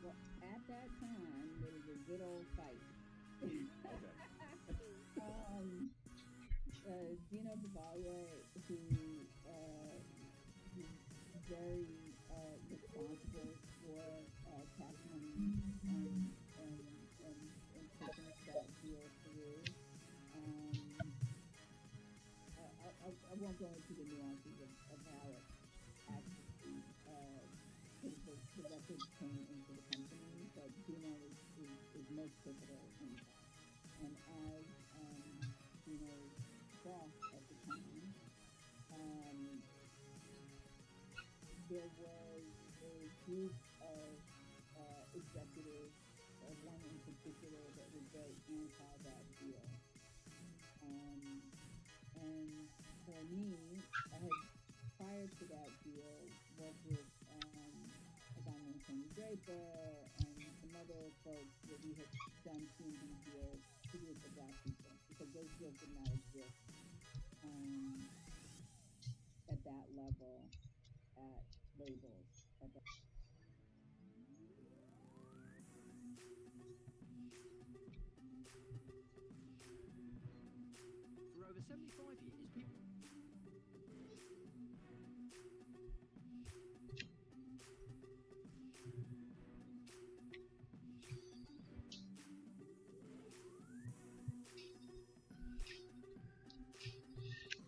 Well, at that time, there was a good old fight. um, Gina Bavalia, who was very responsible for tax money and, and, and pushing that deal through. Um, I won't go into the nuances of how it actually the records came into the company, but Gina is most pivotal in that. And as Gina's boss at the time, um, there was a group of executives, one in particular that was very anti that deal. Um, and for me, I had prior to that deal worked with a guy named Tony Draper and some other folks that we had done T&D deals to do for Black people because those deals did not exist um, at that level at labels. At that. For over 75 years, people.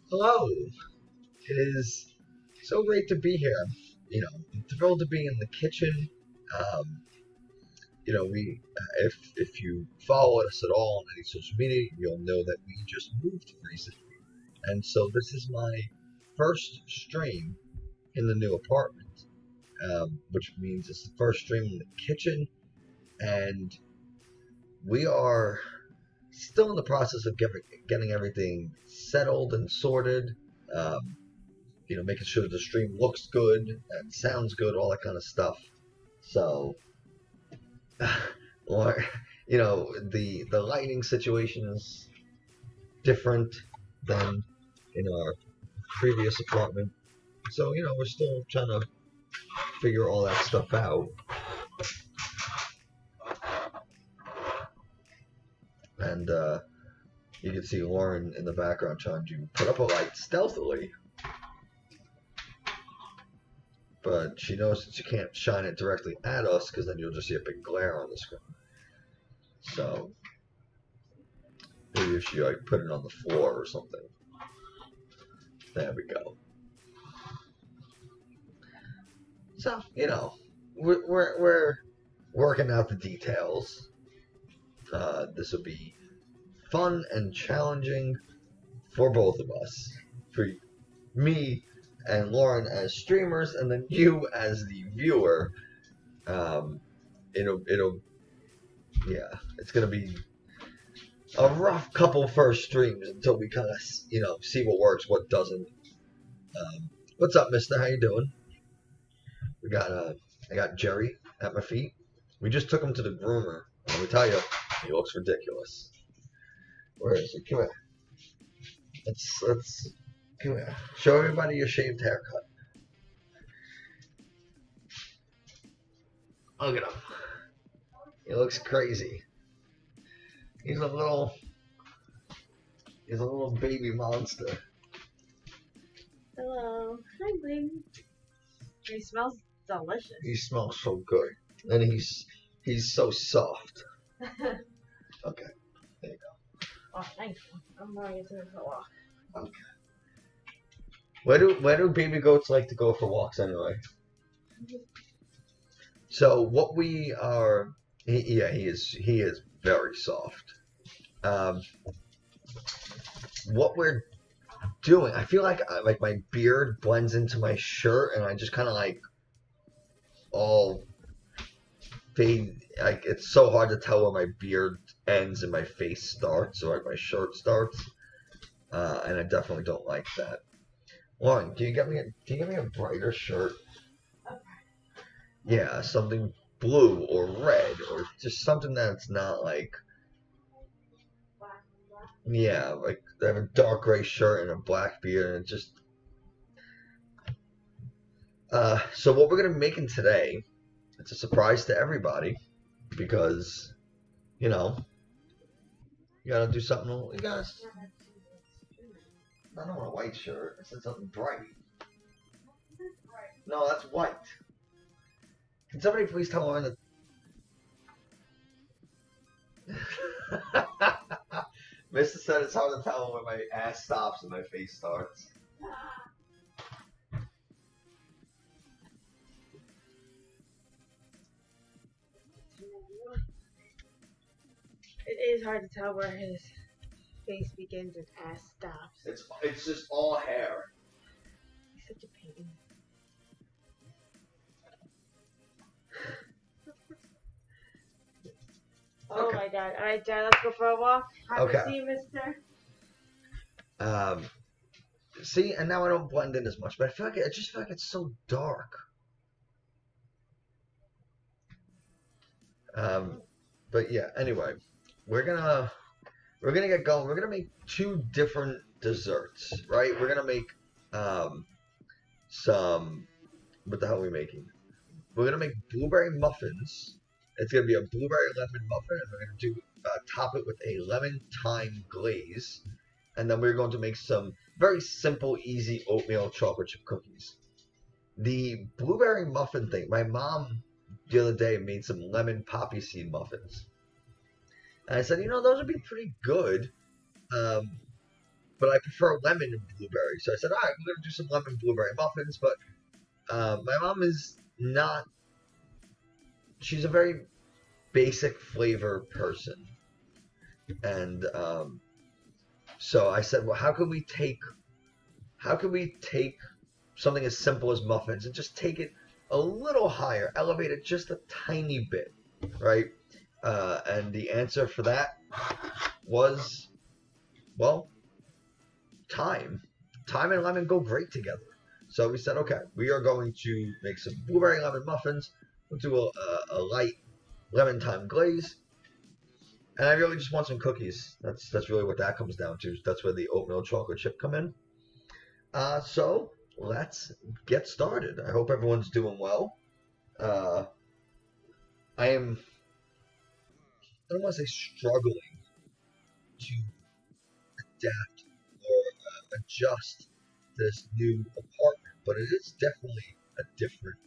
Hello. It is so great to be here. I'm thrilled to be in the kitchen. Um, we if you follow us at all on any social media, you'll know that we just moved recently, and so this is my first stream in the new apartment, which means it's the first stream in the kitchen, and we are still in the process of getting everything settled and sorted. Um, making sure the stream looks good and sounds good, all that kind of stuff. So, or the lighting situation is different than in our previous apartment. So, we're still trying to figure all that stuff out. And you can see Lauren in the background trying to put up a light stealthily, but she knows that she can't shine it directly at us because then you'll just see a big glare on the screen. So maybe if she like put it on the floor or something. There we go. So we're working out the details. This will be fun and challenging for both of us. For me and Lauren as streamers, and then you as the viewer. Yeah, it's gonna be a rough couple first streams until we kind of, see what works, what doesn't. What's up, Mister? How you doing? We got I got Jerry at my feet. We just took him to the groomer. Let me tell you, he looks ridiculous. Where is he? Come here. Let's come here. Show everybody your shaved haircut. Look at him. He looks crazy. He's a little baby monster. Hello. Hi, baby. He smells delicious. He smells so good, and he's so soft. Okay, there you go. Oh, thank you. I'm going to go for a walk. Okay. Where do baby goats like to go for walks anyway? So what we are, he is very soft. What we're doing, I feel like my beard blends into my shirt, and I just kind of all fade. Like, it's so hard to tell where my beard ends and my face starts, or my shirt starts. And I definitely don't like that. Lauren, can you get me a brighter shirt? Okay. Yeah, something blue or red, or just something that's not like. Yeah, like I have a dark gray shirt and a black beard, and it just. So what we're gonna be making today, it's a surprise to everybody, because, you gotta do something. You guys, I don't want a white shirt. I said something bright. No, that's white. Can somebody please tell Lauren that? Mr. said it's hard to tell where my ass stops and my face starts. It is hard to tell where his face begins and ass stops. It's just all hair. He's such a pain. Oh Okay. my god. Alright, Dad, let's go for a walk. Have Okay. a seat, mister. See, and now I don't blend in as much, but I just feel like it's so dark. But yeah, anyway, we're gonna get going. We're gonna make two different desserts, right? We're gonna make some. What the hell are we making? We're gonna make blueberry muffins. It's gonna be a blueberry lemon muffin, and we're gonna top it with a lemon thyme glaze, and then we're going to make some very simple, easy oatmeal chocolate chip cookies. The blueberry muffin thing, my mom the other day made some lemon poppy seed muffins, and I said, those would be pretty good, but I prefer lemon and blueberry. So I said, all right, we're gonna do some lemon blueberry muffins. But my mom is not. She's a very basic flavor person, and so I said, well, how could we take something as simple as muffins and just take it a little higher, elevate it just a tiny bit, right? And the answer for that was, well, thyme. Thyme and lemon go great together. So we said, okay, we are going to make some blueberry lemon muffins. We'll do a light lemon thyme glaze. And I really just want some cookies. That's really what that comes down to. That's where the oatmeal chocolate chip come in. So let's get started. I hope everyone's doing well. I don't want to say struggling to adapt or adjust to this new apartment, but it is definitely different.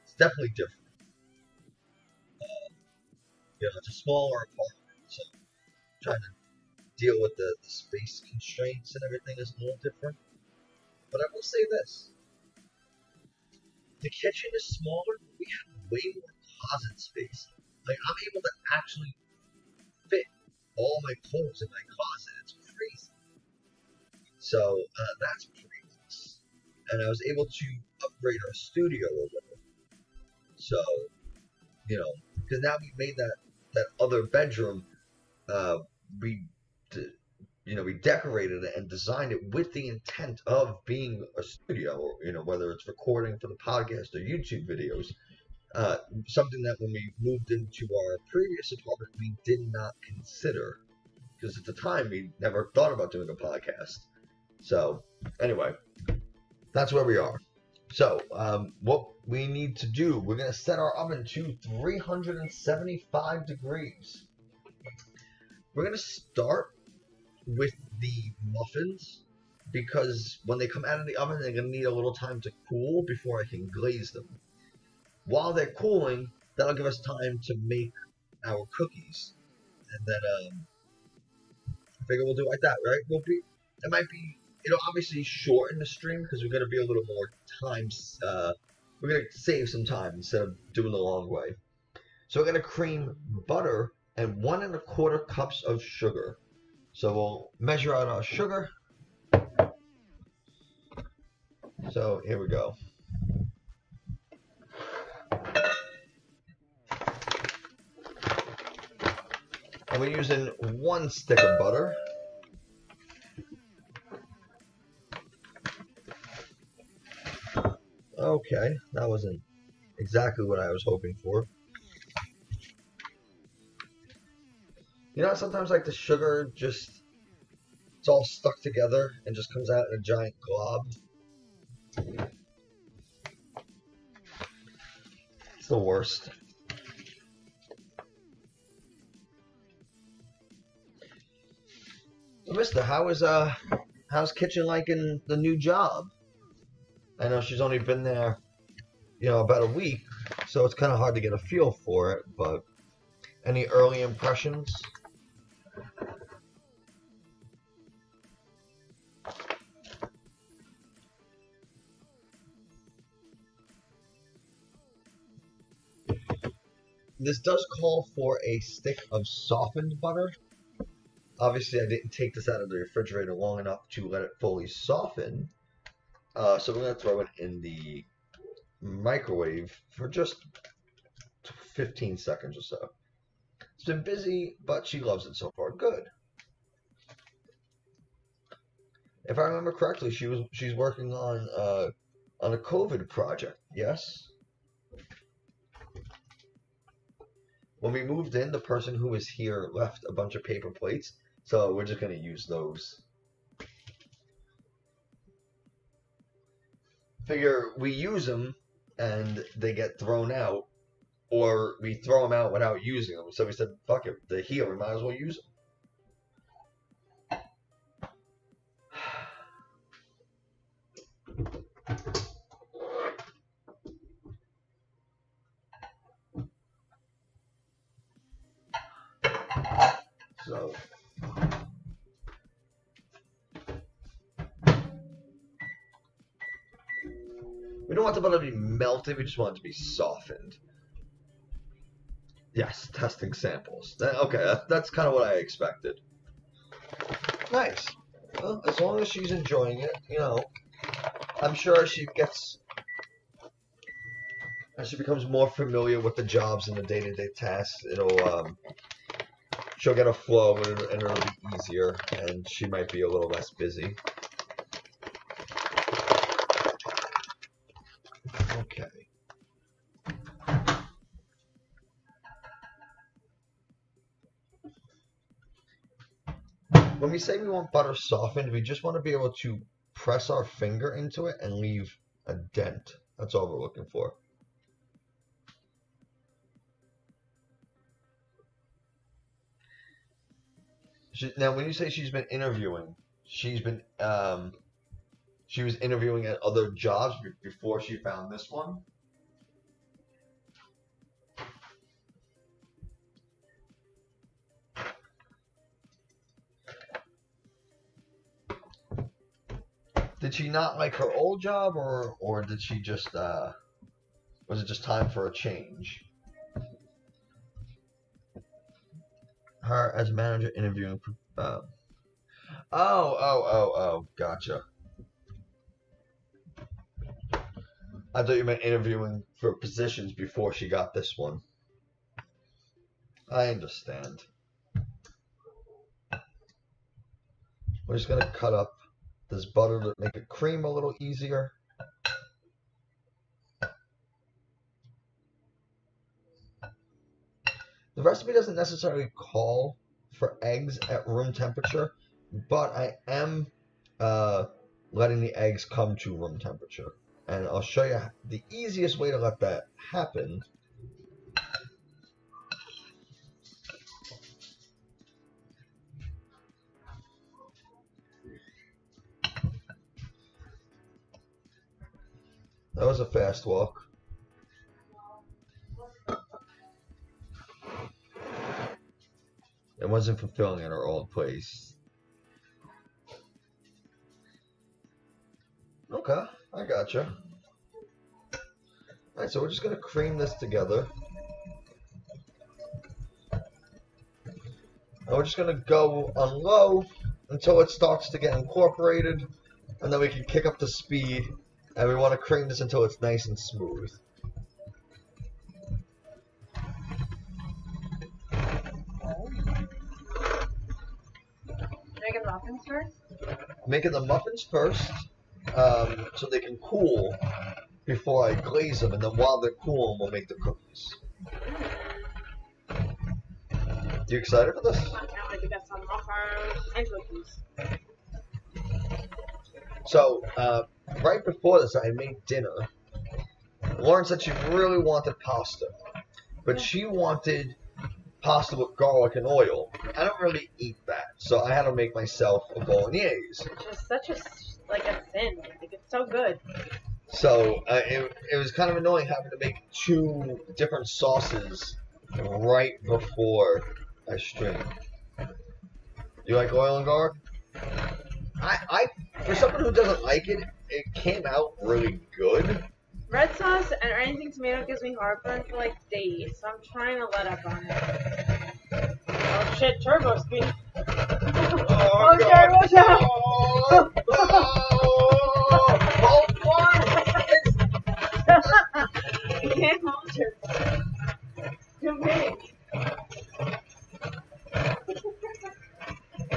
It's definitely different. It's a smaller apartment, so trying to deal with the space constraints and everything is a little different. But I will say this. The kitchen is smaller, but we have way more closet space. Like, I'm able to actually fit all my clothes in my closet. It's crazy. So that's pretty nice. And I was able to upgrade our studio a little. So, you know, because now we made that other bedroom, we decorated it and designed it with the intent of being a studio, or, you know, whether it's recording for the podcast or YouTube videos. Something that when we moved into our previous apartment, we did not consider, because at the time we never thought about doing a podcast. So anyway, that's where we are. So what we need to do, we're going to set our oven to 375 degrees. We're going to start with the muffins, because when they come out of the oven, they're going to need a little time to cool before I can glaze them. While they're cooling, that'll give us time to make our cookies. And then I figure we'll do it like that, right? It might be, it'll obviously shorten the stream because we're going to be a little more time, we're going to save some time instead of doing the long way. So we're going to cream butter and 1 1/4 cups of sugar. So we'll measure out our sugar. So here we go. And we're using 1 stick of butter. Okay, that wasn't exactly what I was hoping for. You know, sometimes like the sugar just, it's all stuck together and just comes out in a giant glob. It's the worst. Mister, how's Kitchen liking the new job? I know she's only been there, you know, about a week, so it's kind of hard to get a feel for it, but any early impressions? This does call for a stick of softened butter. Obviously, I didn't take this out of the refrigerator long enough to let it fully soften. So we're going to throw it in the microwave for just 15 seconds or so. It's been busy, but she loves it so far. Good. If I remember correctly, she's working on a COVID project. Yes. When we moved in, the person who was here left a bunch of paper plates, so we're just going to use those. Figure we use them and they get thrown out, or we throw them out without using them. So we said, fuck it, they're here, we might as well use them. So we don't want the butter to be melted, we just want it to be softened. Yes, testing samples. Okay, that's kind of what I expected. Nice. Well, as long as she's enjoying it, you know, I'm sure as she becomes more familiar with the jobs and the day-to-day tasks, she'll get a flow and it'll be easier, and she might be a little less busy. Okay. When we say we want butter softened, we just want to be able to press our finger into it and leave a dent. That's all we're looking for. Now, when you say she's been interviewing, she was interviewing at other jobs before she found this one? Did she not like her old job, or did she just, was it just time for a change? her as manager interviewing. Gotcha. I thought you meant interviewing for positions before she got this one. I understand. We're just gonna cut up this butter to make the cream a little easier. The recipe doesn't necessarily call for eggs at room temperature, but I am letting the eggs come to room temperature. And I'll show you the easiest way to let that happen. That was a fast walk. It wasn't fulfilling at our old place. Okay, I gotcha. Alright, so we're just going to cream this together. And we're just going to go on low until it starts to get incorporated. And then we can kick up the speed. And we want to cream this until it's nice and smooth. Making muffins first? Making the muffins first, so they can cool before I glaze them, and then while they're cooling, we'll make the cookies. You excited for this? I can't wait to get some muffins and cookies. So, right before this, I made dinner. Lauren said she really wanted pasta, but she wanted pasta with garlic and oil. I don't really eat that, so I had to make myself a bolognese. It's just such a sin. Like, it's so good. So it was kind of annoying having to make two different sauces right before I stream. You like oil and garlic? I for someone who doesn't like it, it came out really good. Red sauce or anything tomato gives me heartburn for like days, so I'm trying to let up on it. Oh shit, turbo speed. Oh, God. watch out! Hold on! You can't hold turbo. Too big.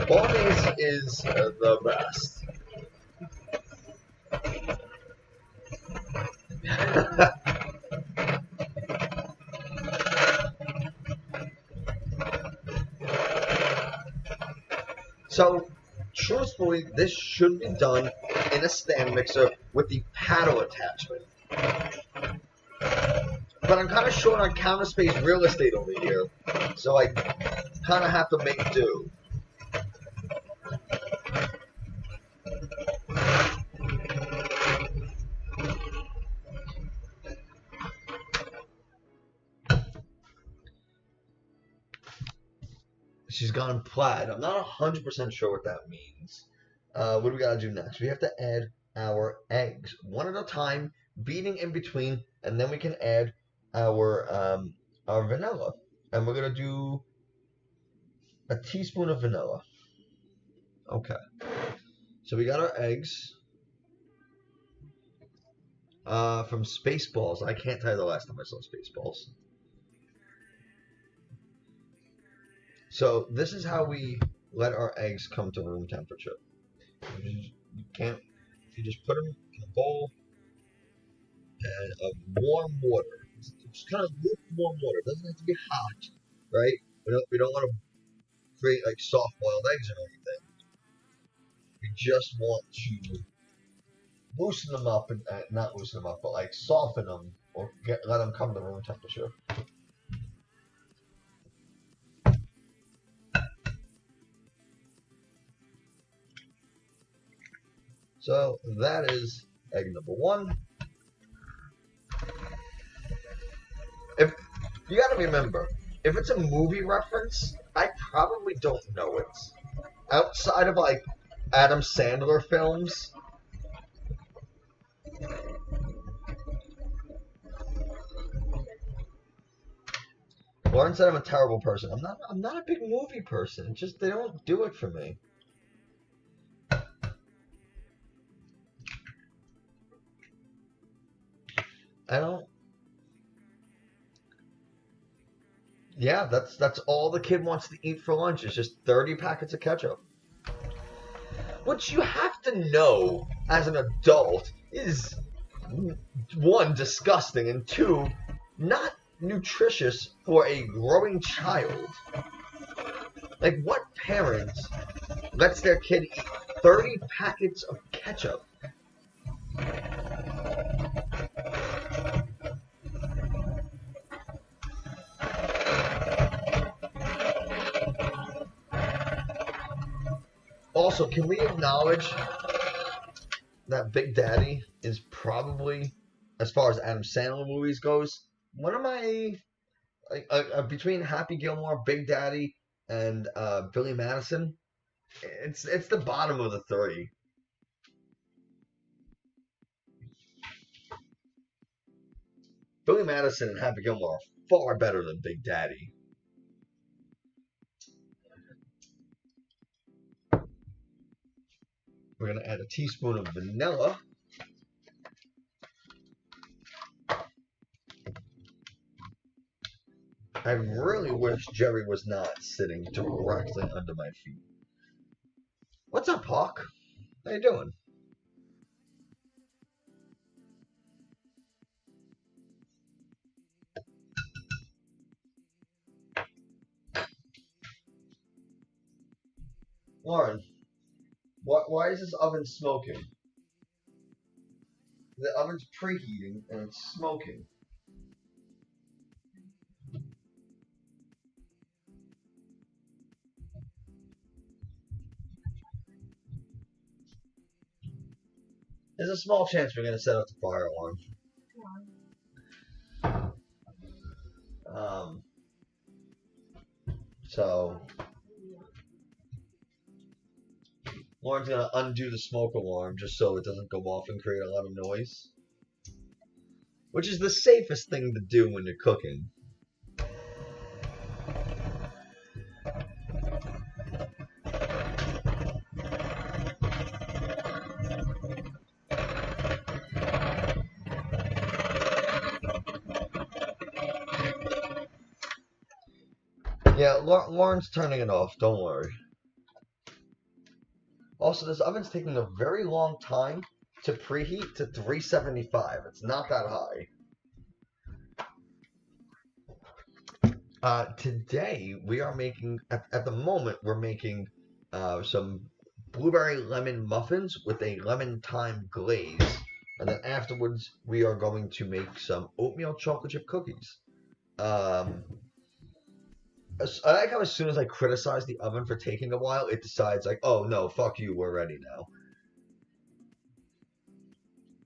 Bolognese is the best. So, truthfully, this should be done in a stand mixer with the paddle attachment. But I'm kind of short on counter space real estate over here, so I kind of have to make do. She's gone plaid. I'm not 100% sure what that means. What do we gotta do next? We have to add our eggs one at a time, beating in between, and then we can add our vanilla. And we're gonna do a teaspoon of vanilla. Okay. So we got our eggs from Spaceballs. I can't tell you the last time I saw Spaceballs. So this is how we let our eggs come to room temperature. You just put them in a bowl and of warm water. It's kind of lukewarm water. It doesn't have to be hot, right? We don't want to create like soft boiled eggs or anything. We just want to loosen them up, and not loosen them up, but like soften them or let them come to room temperature. So that is egg number one. If you gotta remember, if it's a movie reference, I probably don't know it. Outside of like Adam Sandler films. Lauren said I'm a terrible person. I'm not a big movie person. It's just they don't do it for me. I don't. Yeah, that's all the kid wants to eat for lunch is just 30 packets of ketchup. Which you have to know as an adult is, one, disgusting, and two, not nutritious for a growing child. Like, what parents lets their kid eat 30 packets of ketchup? Also, can we acknowledge that Big Daddy is probably, as far as Adam Sandler movies goes, one of my, between Happy Gilmore, Big Daddy, and Billy Madison, it's the bottom of the three. Billy Madison and Happy Gilmore are far better than Big Daddy. We're going to add a teaspoon of vanilla. I really wish Jerry was not sitting directly under my feet. What's up, Hawk? How you doing? Lauren, why is this oven smoking? The oven's preheating and it's smoking. There's a small chance we're going to set off the fire alarm. So Lauren's going to undo the smoke alarm just so it doesn't go off and create a lot of noise. Which is the safest thing to do when you're cooking. Yeah, Lauren's turning it off, don't worry. Also, this oven's taking a very long time to preheat to 375. It's not that high. Today, we are making, at the moment, we're making some blueberry lemon muffins with a lemon thyme glaze. And then afterwards, we are going to make some oatmeal chocolate chip cookies. I like how as soon as I criticize the oven for taking a while, it decides like, oh no, fuck you, we're ready now.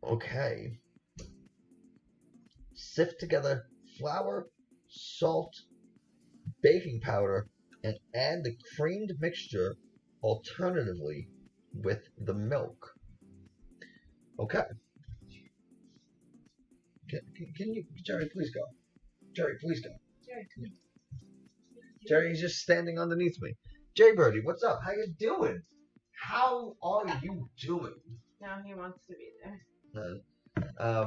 Okay. Sift together flour, salt, baking powder, and add the creamed mixture alternatively with the milk. Okay. Can you, Jerry, please go. Jerry, please go. Jerry, come on. Jerry's just standing underneath me. Jay Birdie, what's up? How you doing? How are you doing? Now he wants to be there.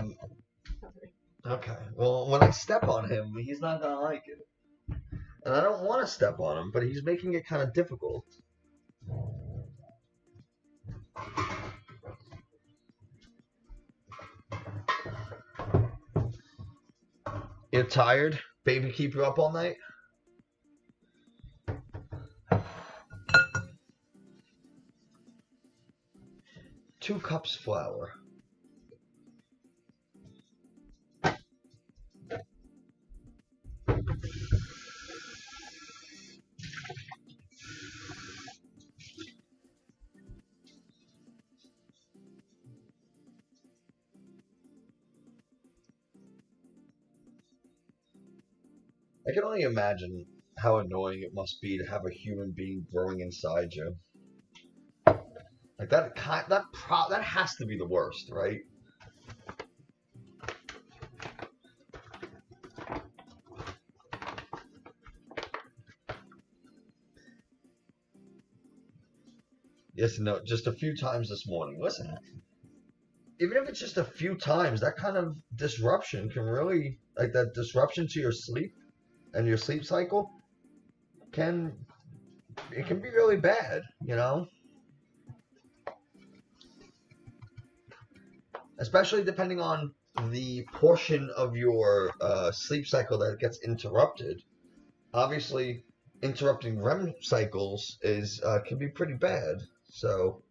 Okay. Well, when I step on him, he's not gonna like it. And I don't want to step on him, but he's making it kind of difficult. You're tired? Baby keep you up all night? 2 cups flour. I can only imagine how annoying it must be to have a human being growing inside you. Like that has to be the worst, right? Yes, no, just a few times this morning. Listen, even if it's just a few times, that kind of disruption can really, like that disruption to your sleep and your sleep cycle can be really bad, you know? Especially depending on the portion of your sleep cycle that gets interrupted. Obviously, interrupting REM cycles can be pretty bad. So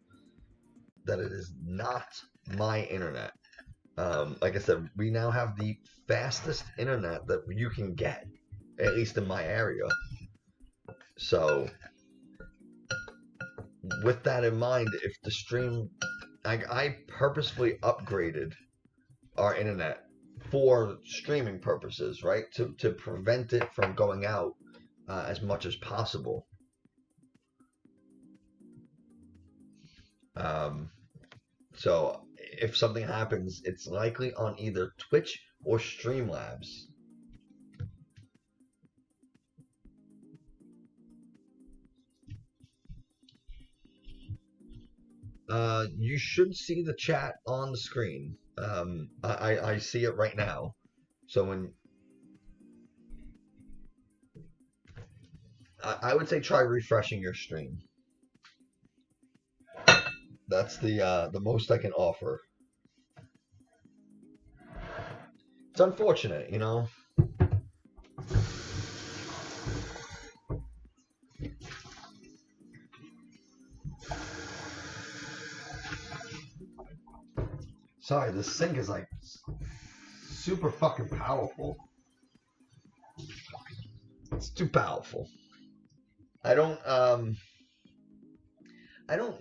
that it is not my internet. Like I said, we now have the fastest internet that you can get, at least in my area. So with that in mind, if the stream, I purposefully upgraded our internet for streaming purposes, right? To prevent it from going out as much as possible. So if something happens, it's likely on either Twitch or Streamlabs. You should see the chat on the screen. I see it right now. So when I would say try refreshing your stream. That's the most I can offer. It's unfortunate, you know. Sorry, this sink is like super fucking powerful. It's too powerful. I don't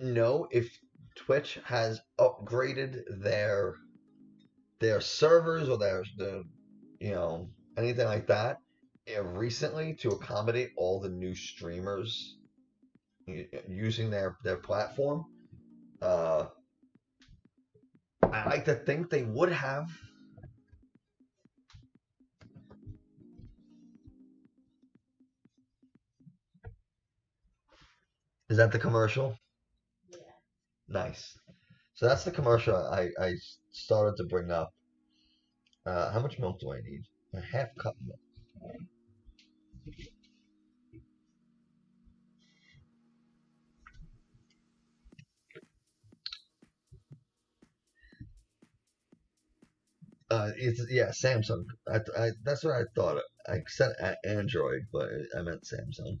know if Twitch has upgraded their servers or their you know, anything like that recently to accommodate all the new streamers using their platform. I like to think they would have. Is that the commercial? Yeah. Nice. So that's the commercial I started to bring up. How much milk do I need? A half cup milk. Yeah, Samsung. That's what I thought. I said Android, but I meant Samsung.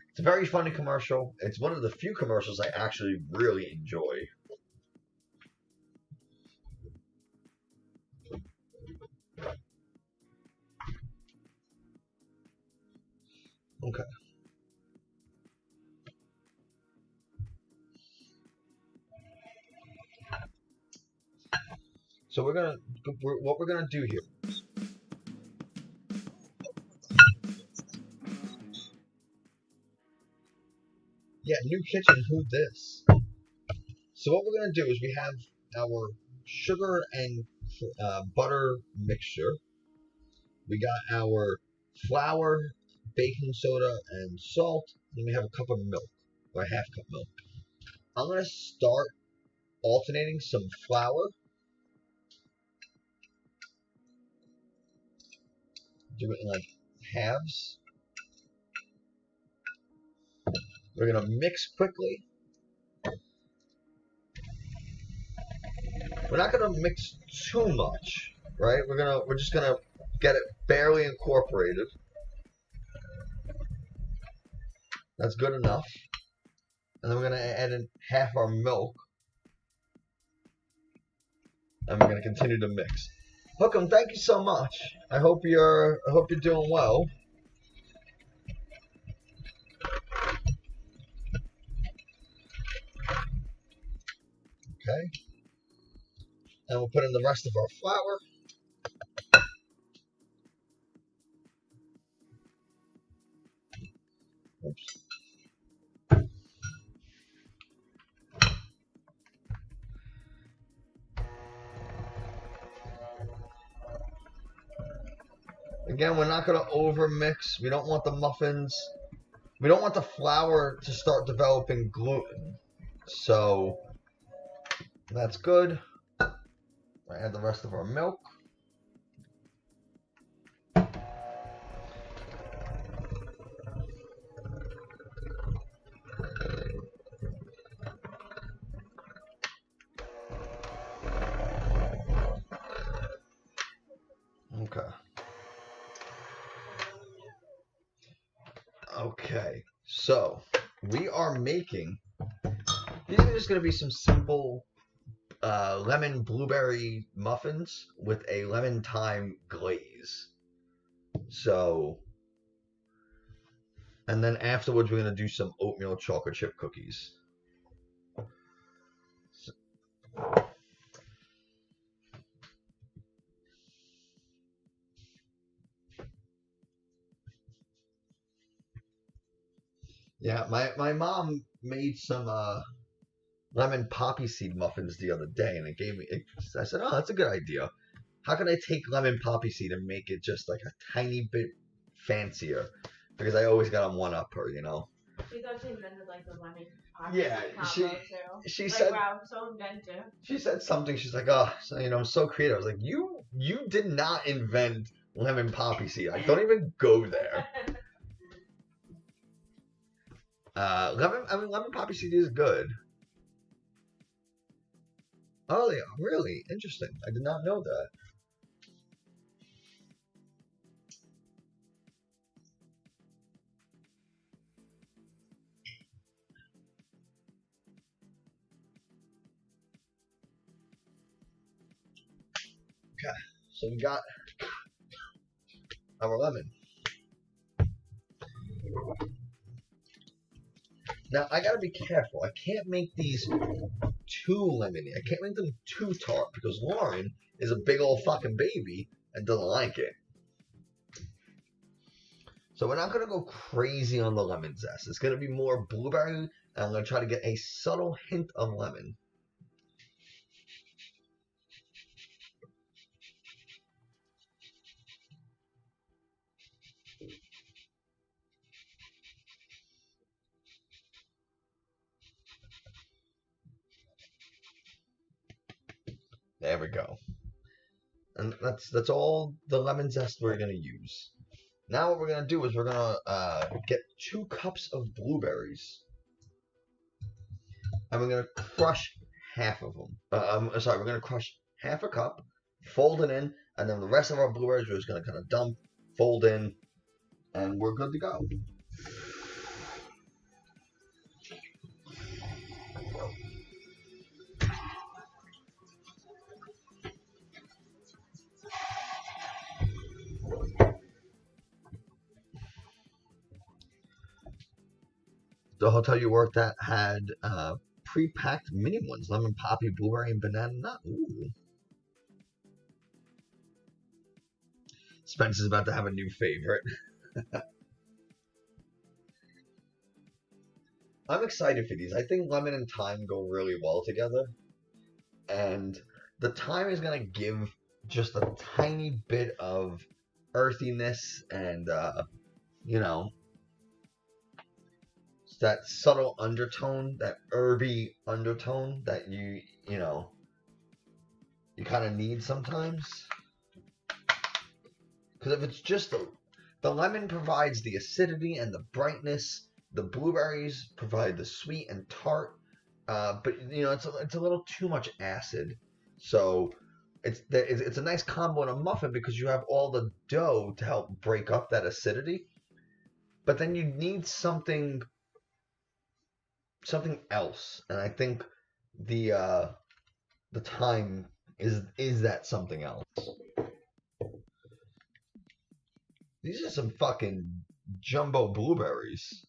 It's a very funny commercial. It's one of the few commercials I actually really enjoy. Okay. So what we're gonna do here. Yeah, new kitchen. Who this? So what we're gonna do is we have our sugar and butter mixture. We got our flour, baking soda, and salt. And we have a cup of milk, or a half cup milk. I'm gonna start alternating some flour. Do it in like halves. We're gonna mix quickly. We're not gonna mix too much, right? We're just gonna get it barely incorporated. That's good enough. And then we're gonna add in half our milk. And we're gonna continue to mix. Hookem, thank you so much. I hope you're doing well. Okay. And we'll put in the rest of our flour. Oops. Again, we're not going to over mix. We don't want the muffins we don't want the flour to start developing gluten. So that's good. I add the rest of our milk. Okay. Okay, so we are making, these are just going to be some simple lemon blueberry muffins with a lemon thyme glaze. So, and then afterwards we're going to do some oatmeal chocolate chip cookies. Yeah, my mom made some lemon poppy seed muffins the other day, and it gave me. I said, "Oh, that's a good idea. How can I take lemon poppy seed and make it just like a tiny bit fancier?" Because I always got to one up her, you know. She thought she invented like the lemon poppy Yeah, combo too. she Like, said, wow, so inventive. she said something. She's like, "Oh, so, you know, I'm so creative." I was like, "You did not invent lemon poppy seed. I don't even go there." Lemon poppy seed is good. Oh, they are really interesting. I did not know that. Okay, so we got our lemon. Now I gotta be careful. I can't make these too lemony. I can't make them too tart because Lauren is a big old fucking baby and doesn't like it. So we're not gonna go crazy on the lemon zest. It's gonna be more blueberry, and I'm gonna try to get a subtle hint of lemon. There we go. And that's all the lemon zest we're gonna use. Now what we're gonna do is we're gonna get 2 cups of blueberries, and we're gonna crush half of them. Sorry, we're gonna crush half a cup, fold it in, and then the rest of our blueberries we're just gonna kind of dump, fold in, and we're good to go. The hotel you worked at had pre-packed mini ones, lemon poppy, blueberry, and banana nut. Ooh. Spencer's about to have a new favorite. I'm excited for these. I think lemon and thyme go really well together. And the thyme is going to give just a tiny bit of earthiness and, you know, that subtle undertone, that herby undertone that you know, you kind of need sometimes. Because if it's just the lemon provides the acidity and the brightness, the blueberries provide the sweet and tart, but you know it's a little too much acid. So it's a nice combo in a muffin because you have all the dough to help break up that acidity, but then you need something else, and I think the thyme is that something else. These are some fucking jumbo blueberries.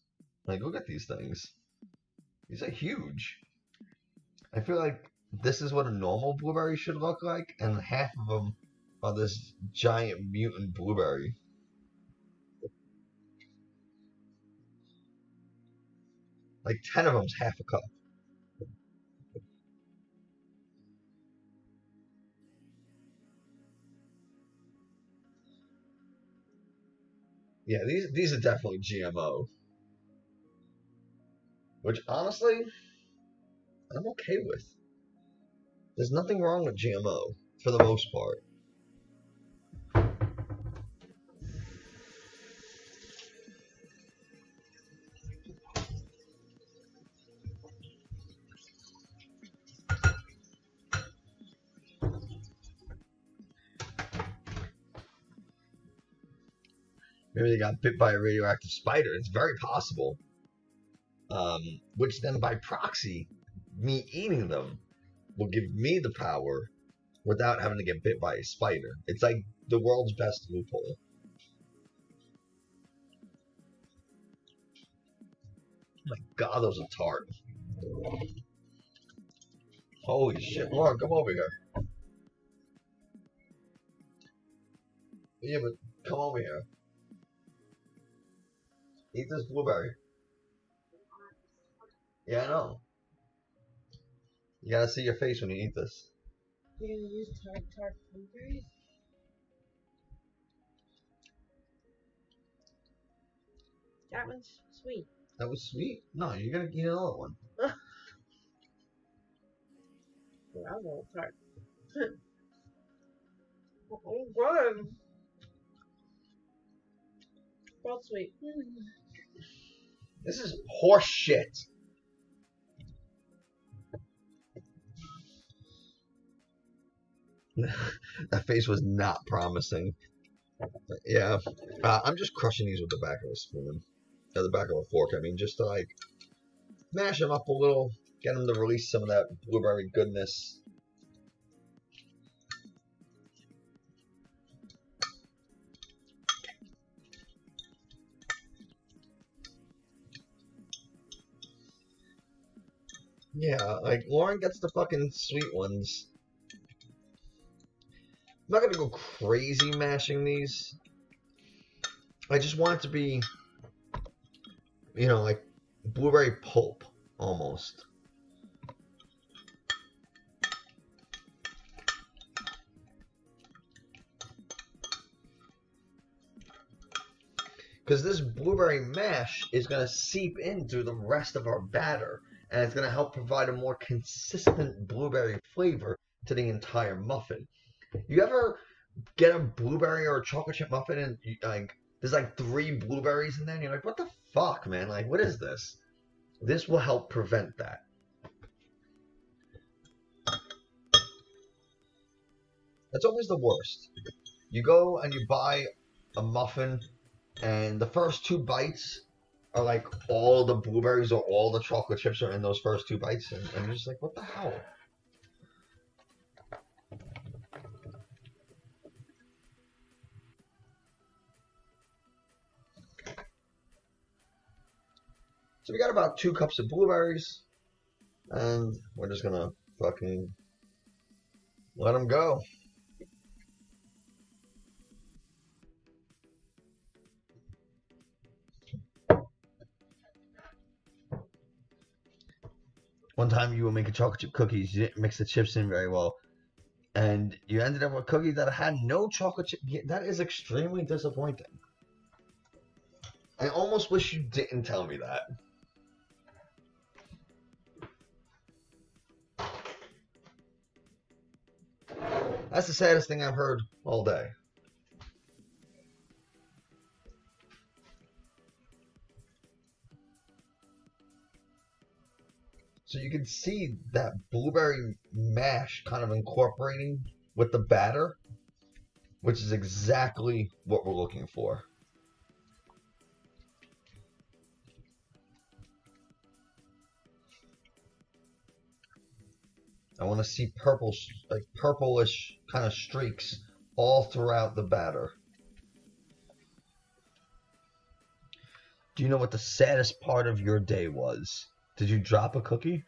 Like, look at these things. These are huge. I feel like this is what a normal blueberry should look like, and half of them are this giant mutant blueberry. Like 10 of them's half a cup. Yeah, these are definitely GMO. which honestly, I'm okay with. There's nothing wrong with GMO, for the most part. Maybe they got bit by a radioactive spider. It's very possible. Which then, by proxy, me eating them will give me the power without having to get bit by a spider. It's like the world's best loophole. Oh my God, those are tart. Holy shit, Lauren, come over here. Yeah, but come over here. Eat this blueberry. Yeah, I know. You gotta see your face when you eat this. You're gonna use tart blueberries? That one's sweet. That was sweet. No, you're gonna eat another one. Yeah, I love tart. Oh, good. Both sweet. This is horse shit. That face was not promising. Yeah, I'm just crushing these with the back of a spoon. Or the back of a fork, I mean, just to like mash them up a little, get them to release some of that blueberry goodness. Yeah, like Lauren gets the fucking sweet ones. I'm not gonna go crazy mashing these. I just want it to be, you know, like blueberry pulp almost. Because this blueberry mash is going to seep in through the rest of our batter, and it's going to help provide a more consistent blueberry flavor to the entire muffin. You ever get a blueberry or a chocolate chip muffin and like there's like 3 blueberries in there and you're like, what the fuck, man? Like, what is this? This will help prevent that. That's always the worst. You go and you buy a muffin and the first 2 bites are like all the blueberries or all the chocolate chips are in those first 2 bites, and you're just like, what the hell? So we got about 2 cups of blueberries, and we're just gonna fucking let them go. One time you were making chocolate chip cookies, you didn't mix the chips in very well, and you ended up with a cookie that had no chocolate chip. That is extremely disappointing. I almost wish you didn't tell me that. That's the saddest thing I've heard all day. So you can see that blueberry mash kind of incorporating with the batter, which is exactly what we're looking for. I want to see purple, like purplish kind of streaks all throughout the batter. Do you know what the saddest part of your day was? Did you drop a cookie?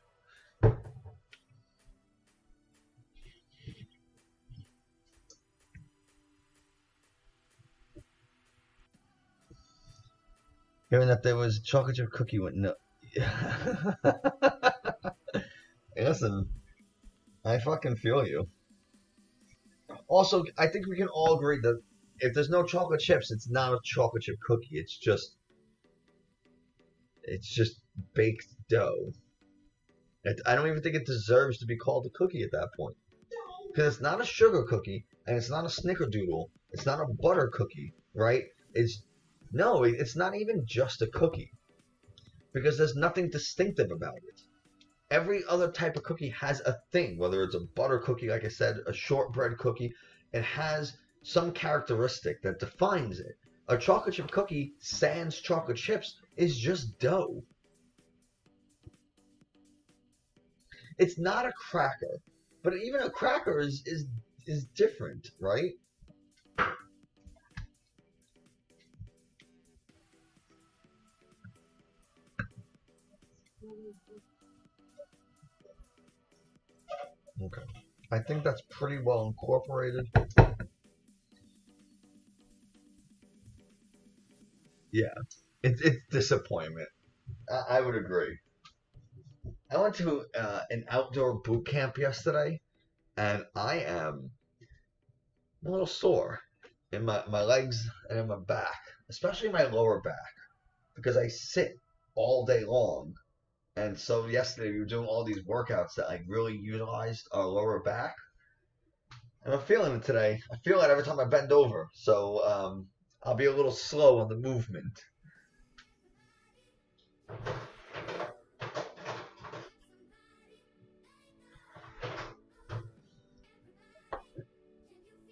Hearing that there was a chocolate chip cookie with no... Listen, I fucking feel you. Also, I think we can all agree that if there's no chocolate chips, it's not a chocolate chip cookie. It's just baked dough. I don't even think it deserves to be called a cookie at that point. Because it's not a sugar cookie, and it's not a snickerdoodle. It's not a butter cookie, right? It's not even just a cookie. Because there's nothing distinctive about it. Every other type of cookie has a thing, whether it's a butter cookie, like I said, a shortbread cookie. It has some characteristic that defines it. A chocolate chip cookie, sans chocolate chips, is just dough. It's not a cracker, but even a cracker is different, right? Okay. I think that's pretty well incorporated. Yeah. It's disappointment. I would agree. I went to an outdoor boot camp yesterday, and I am a little sore in my legs and in my back, especially my lower back, because I sit all day long. And so yesterday we were doing all these workouts that like really utilized our lower back. And I'm feeling it today. I feel it every time I bend over. So I'll be a little slow on the movement.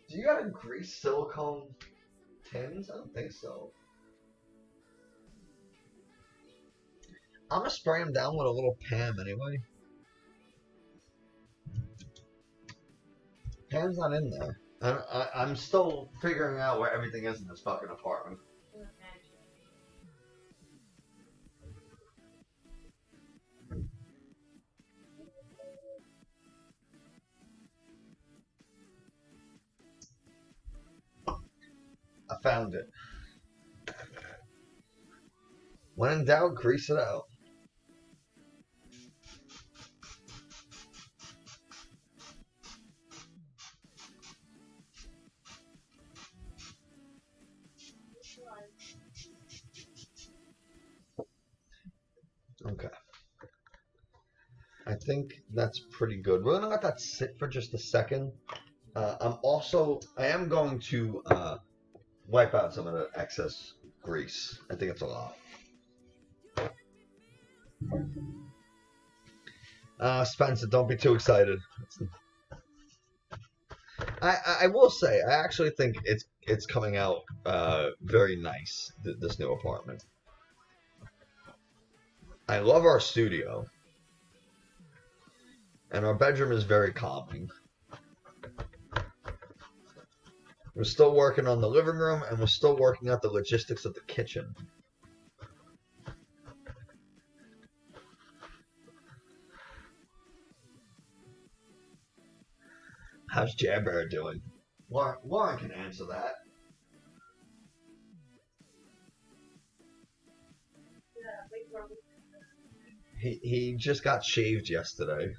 Do you gotta grease silicone tins? I don't think so. I'm gonna spray them down with a little Pam anyway. Pam's not in there. I'm still figuring out where everything is in this fucking apartment. I found it. When in doubt, grease it out. Okay. I think that's pretty good. We're gonna let that sit for just a second. I am going to wipe out some of the excess grease. I think it's a lot. Spencer, don't be too excited. I will say, I actually think it's coming out very nice, this new apartment. I love our studio. And our bedroom is very calming. We're still working on the living room, and we're still working out the logistics of the kitchen. How's Jabber doing? Lauren can answer that. He just got shaved yesterday.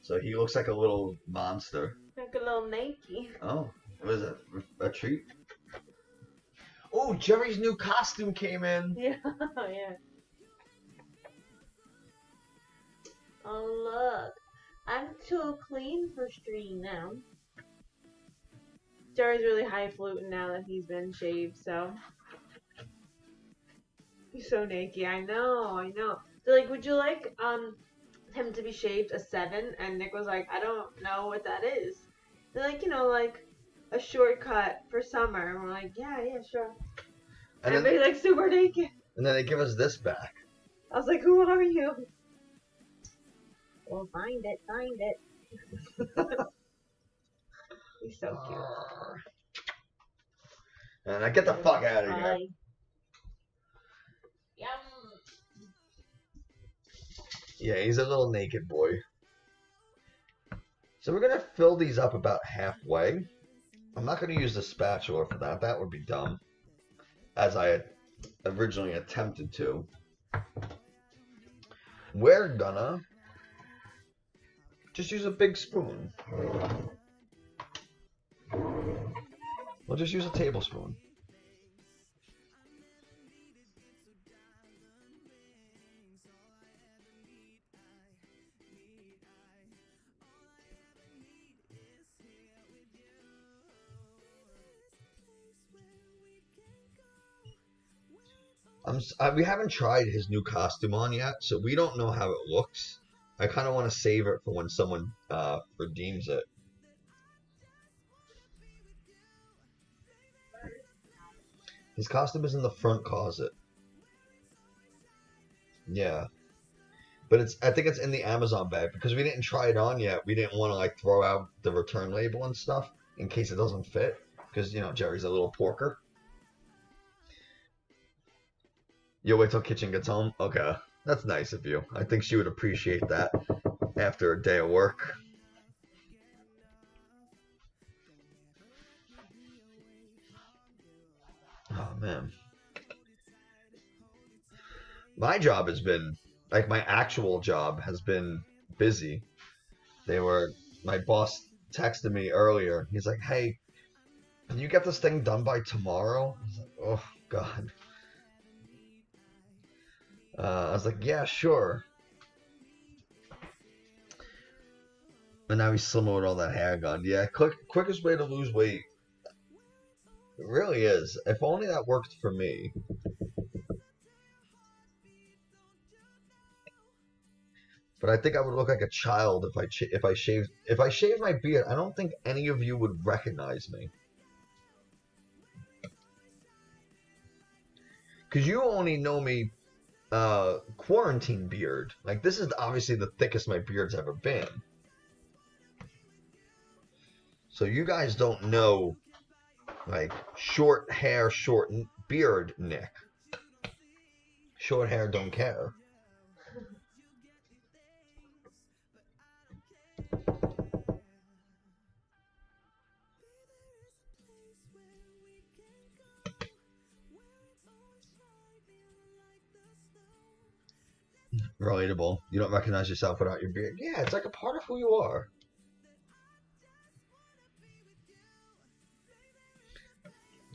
So he looks like a little monster. Like a little naked. Oh, was it a treat? Oh, Jerry's new costume came in. Yeah, yeah. Oh, look. I'm too clean for stream now. Jerry's really highfalutin now that he's been shaved, so. He's so naked. I know. So, like, would you like him to be shaved a 7? And Nick was like, I don't know what that is. They're like, like a shortcut for summer. And we're like, yeah, sure. And everybody's like super naked. And then they give us this back. I was like, who are you? Well, find it. He's so cute. And I get the fuck out of here. Yum. Yeah, he's a little naked boy. So we're going to fill these up about halfway. I'm not going to use the spatula for that. That would be dumb. As I had originally attempted to. We're gonna just use a big spoon. We'll just use a tablespoon. We haven't tried his new costume on yet, so we don't know how it looks. I kind of want to save it for when someone redeems it. His costume is in the front closet. Yeah. But I think it's in the Amazon bag because we didn't try it on yet. We didn't want to like throw out the return label and stuff in case it doesn't fit because Jerry's a little porker. You'll wait till Kitchen gets home? Okay. That's nice of you. I think she would appreciate that after a day of work. Oh, man. My job has been, like, my actual job has been busy. My boss texted me earlier. He's like, hey, can you get this thing done by tomorrow? I was like, oh, God. I was like, yeah, sure. And now he's slimmer with all that hair gone. Yeah, quickest way to lose weight. It really is. If only that worked for me. But I think I would look like a child if I shaved my beard. I don't think any of you would recognize me. Because you only know me quarantine beard. Like, this is obviously the thickest my beard's ever been. So you guys don't know, like, short hair, short beard Nick. Short hair don't care. Relatable. You don't recognize yourself without your beard. Yeah, it's like a part of who you are.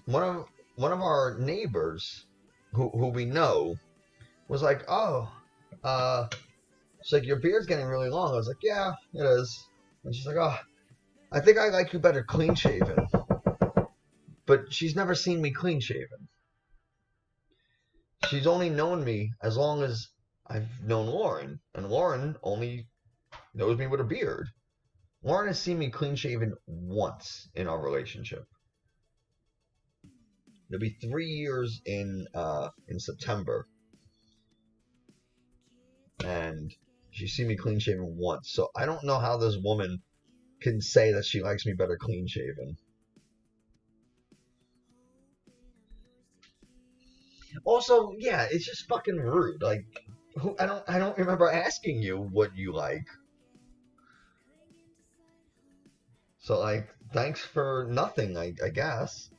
One of our neighbors, who we know, was like, "Oh, it's like your beard's getting really long." I was like, "Yeah, it is." And she's like, "Oh, I think I like you better clean shaven." But she's never seen me clean shaven. She's only known me as long as I've known Lauren, and Lauren only knows me with a beard. Lauren has seen me clean shaven once in our relationship. It'll be 3 years in September, and she's seen me clean shaven once. So I don't know how this woman can say that she likes me better clean shaven. Also, yeah, it's just fucking rude. Like, I don't remember asking you what you like. So, like, thanks for nothing, I guess.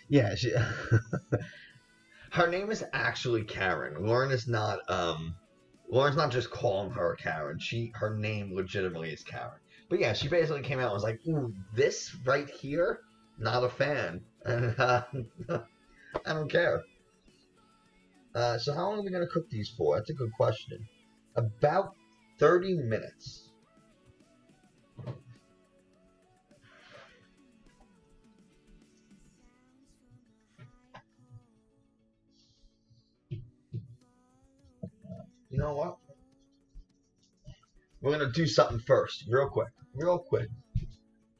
Yeah, her name is actually Karen. Lauren's not just calling her Karen. Her name legitimately is Karen. But yeah, she basically came out and was like, "Ooh, this right here, not a fan." And I don't care. So how long are we gonna cook these for? That's a good question. About 30 minutes. You know what? We're gonna do something first, real quick.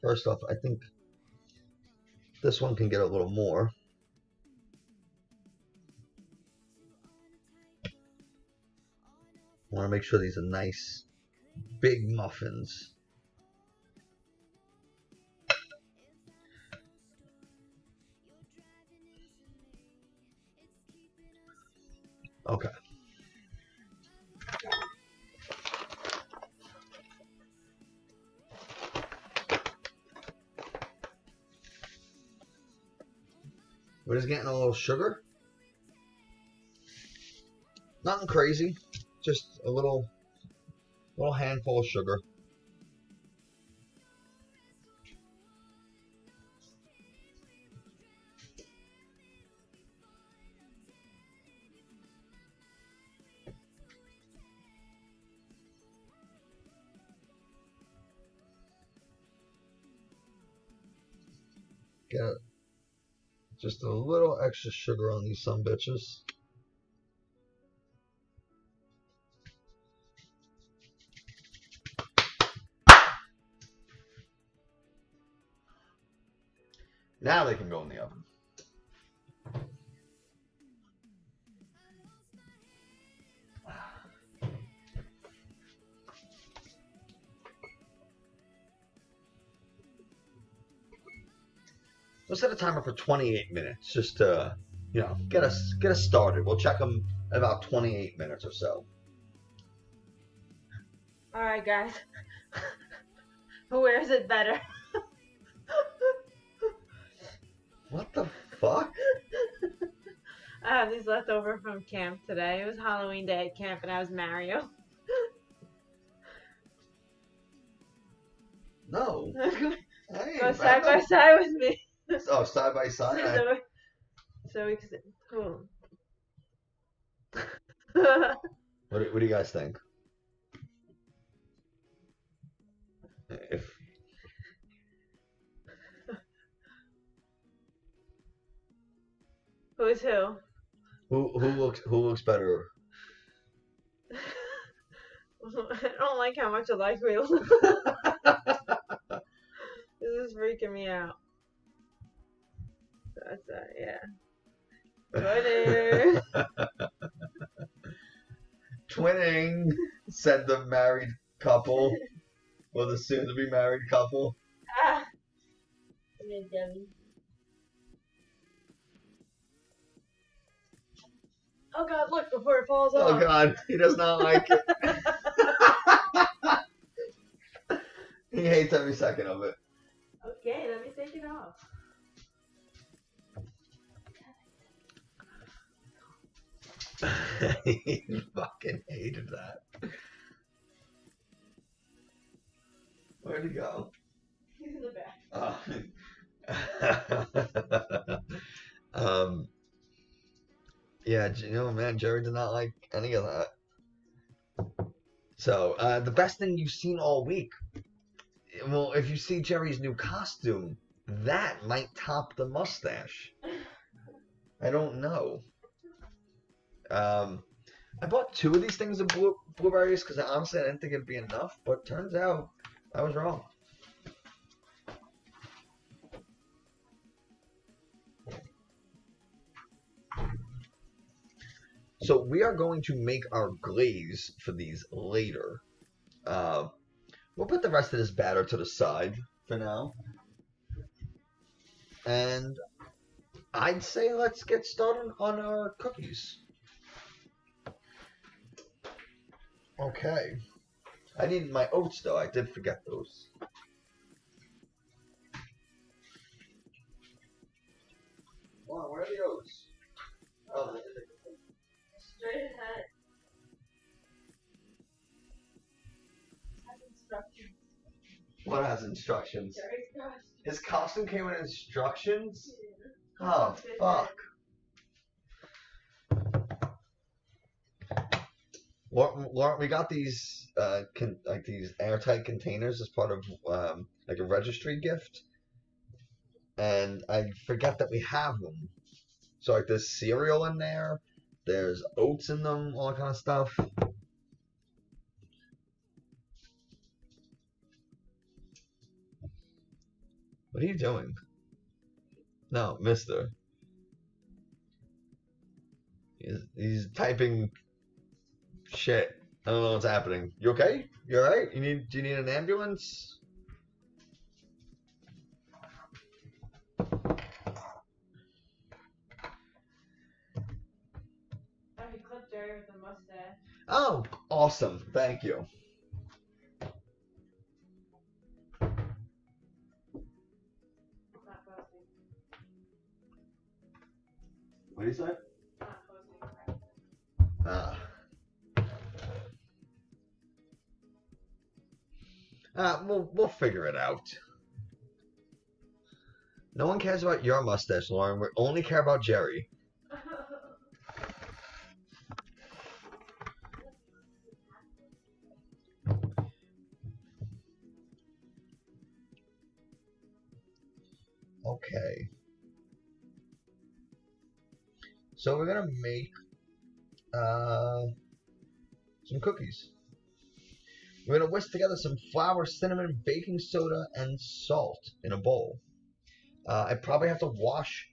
First off, I think this one can get a little more. I want to make sure these are nice, big muffins. Okay. We're just getting a little sugar. Nothing crazy. Just a little handful of sugar. Get just a little extra sugar on these sumbitches. Now they can go in the oven. We'll set a timer for 28 minutes, just to, get us started. We'll check them in about 28 minutes or so. All right, guys. Who wears it better? What the fuck? I have these left over from camp today. It was Halloween day at camp, and I was Mario. No. Go side by side with me. Oh, side by side. So we could. Cool. What do you guys think? If Who's who? Who looks better? I don't like how much alike we look. This is freaking me out. That's yeah. Twinning. Twinning, said the married couple, or the soon-to-be married couple. Ah. Hey, Debbie. Oh God! Look before it falls off. Oh God, he does not like it. He hates every second of it. Okay, let me take it off. He fucking hated that. Where'd he go? He's in the back. Yeah, man, Jerry did not like any of that. So, the best thing you've seen all week. Well, if you see Jerry's new costume, that might top the mustache. I don't know. I bought 2 of these things of blueberries because honestly I didn't think it'd be enough, but turns out I was wrong. So we are going to make our glaze for these later. We'll put the rest of this batter to the side for now. And I'd say let's get started on our cookies. Okay. I need my oats though. I did forget those. Wow, where are the oats? Oh, they're in the... Straight ahead. Has instructions. What has instructions? Jerry's costume. His costume came with instructions? Yeah. Oh, fuck. Lauren, we got these these airtight containers as part of like a registry gift, and I forget that we have them. So like there's cereal in there, there's oats in them, all that kind of stuff. What are you doing? No, mister. He's typing shit. I don't know what's happening. You okay? You alright? Do you need an ambulance? Oh, he clipped Jerry with a mustache. Oh, awesome. Thank you. Not posting. What do you say? Not posting. We'll figure it out. No one cares about your mustache, Lauren. We only care about Jerry. Okay. Okay. So we're gonna make some cookies. We're gonna whisk together some flour, cinnamon, baking soda, and salt in a bowl. I probably have to wash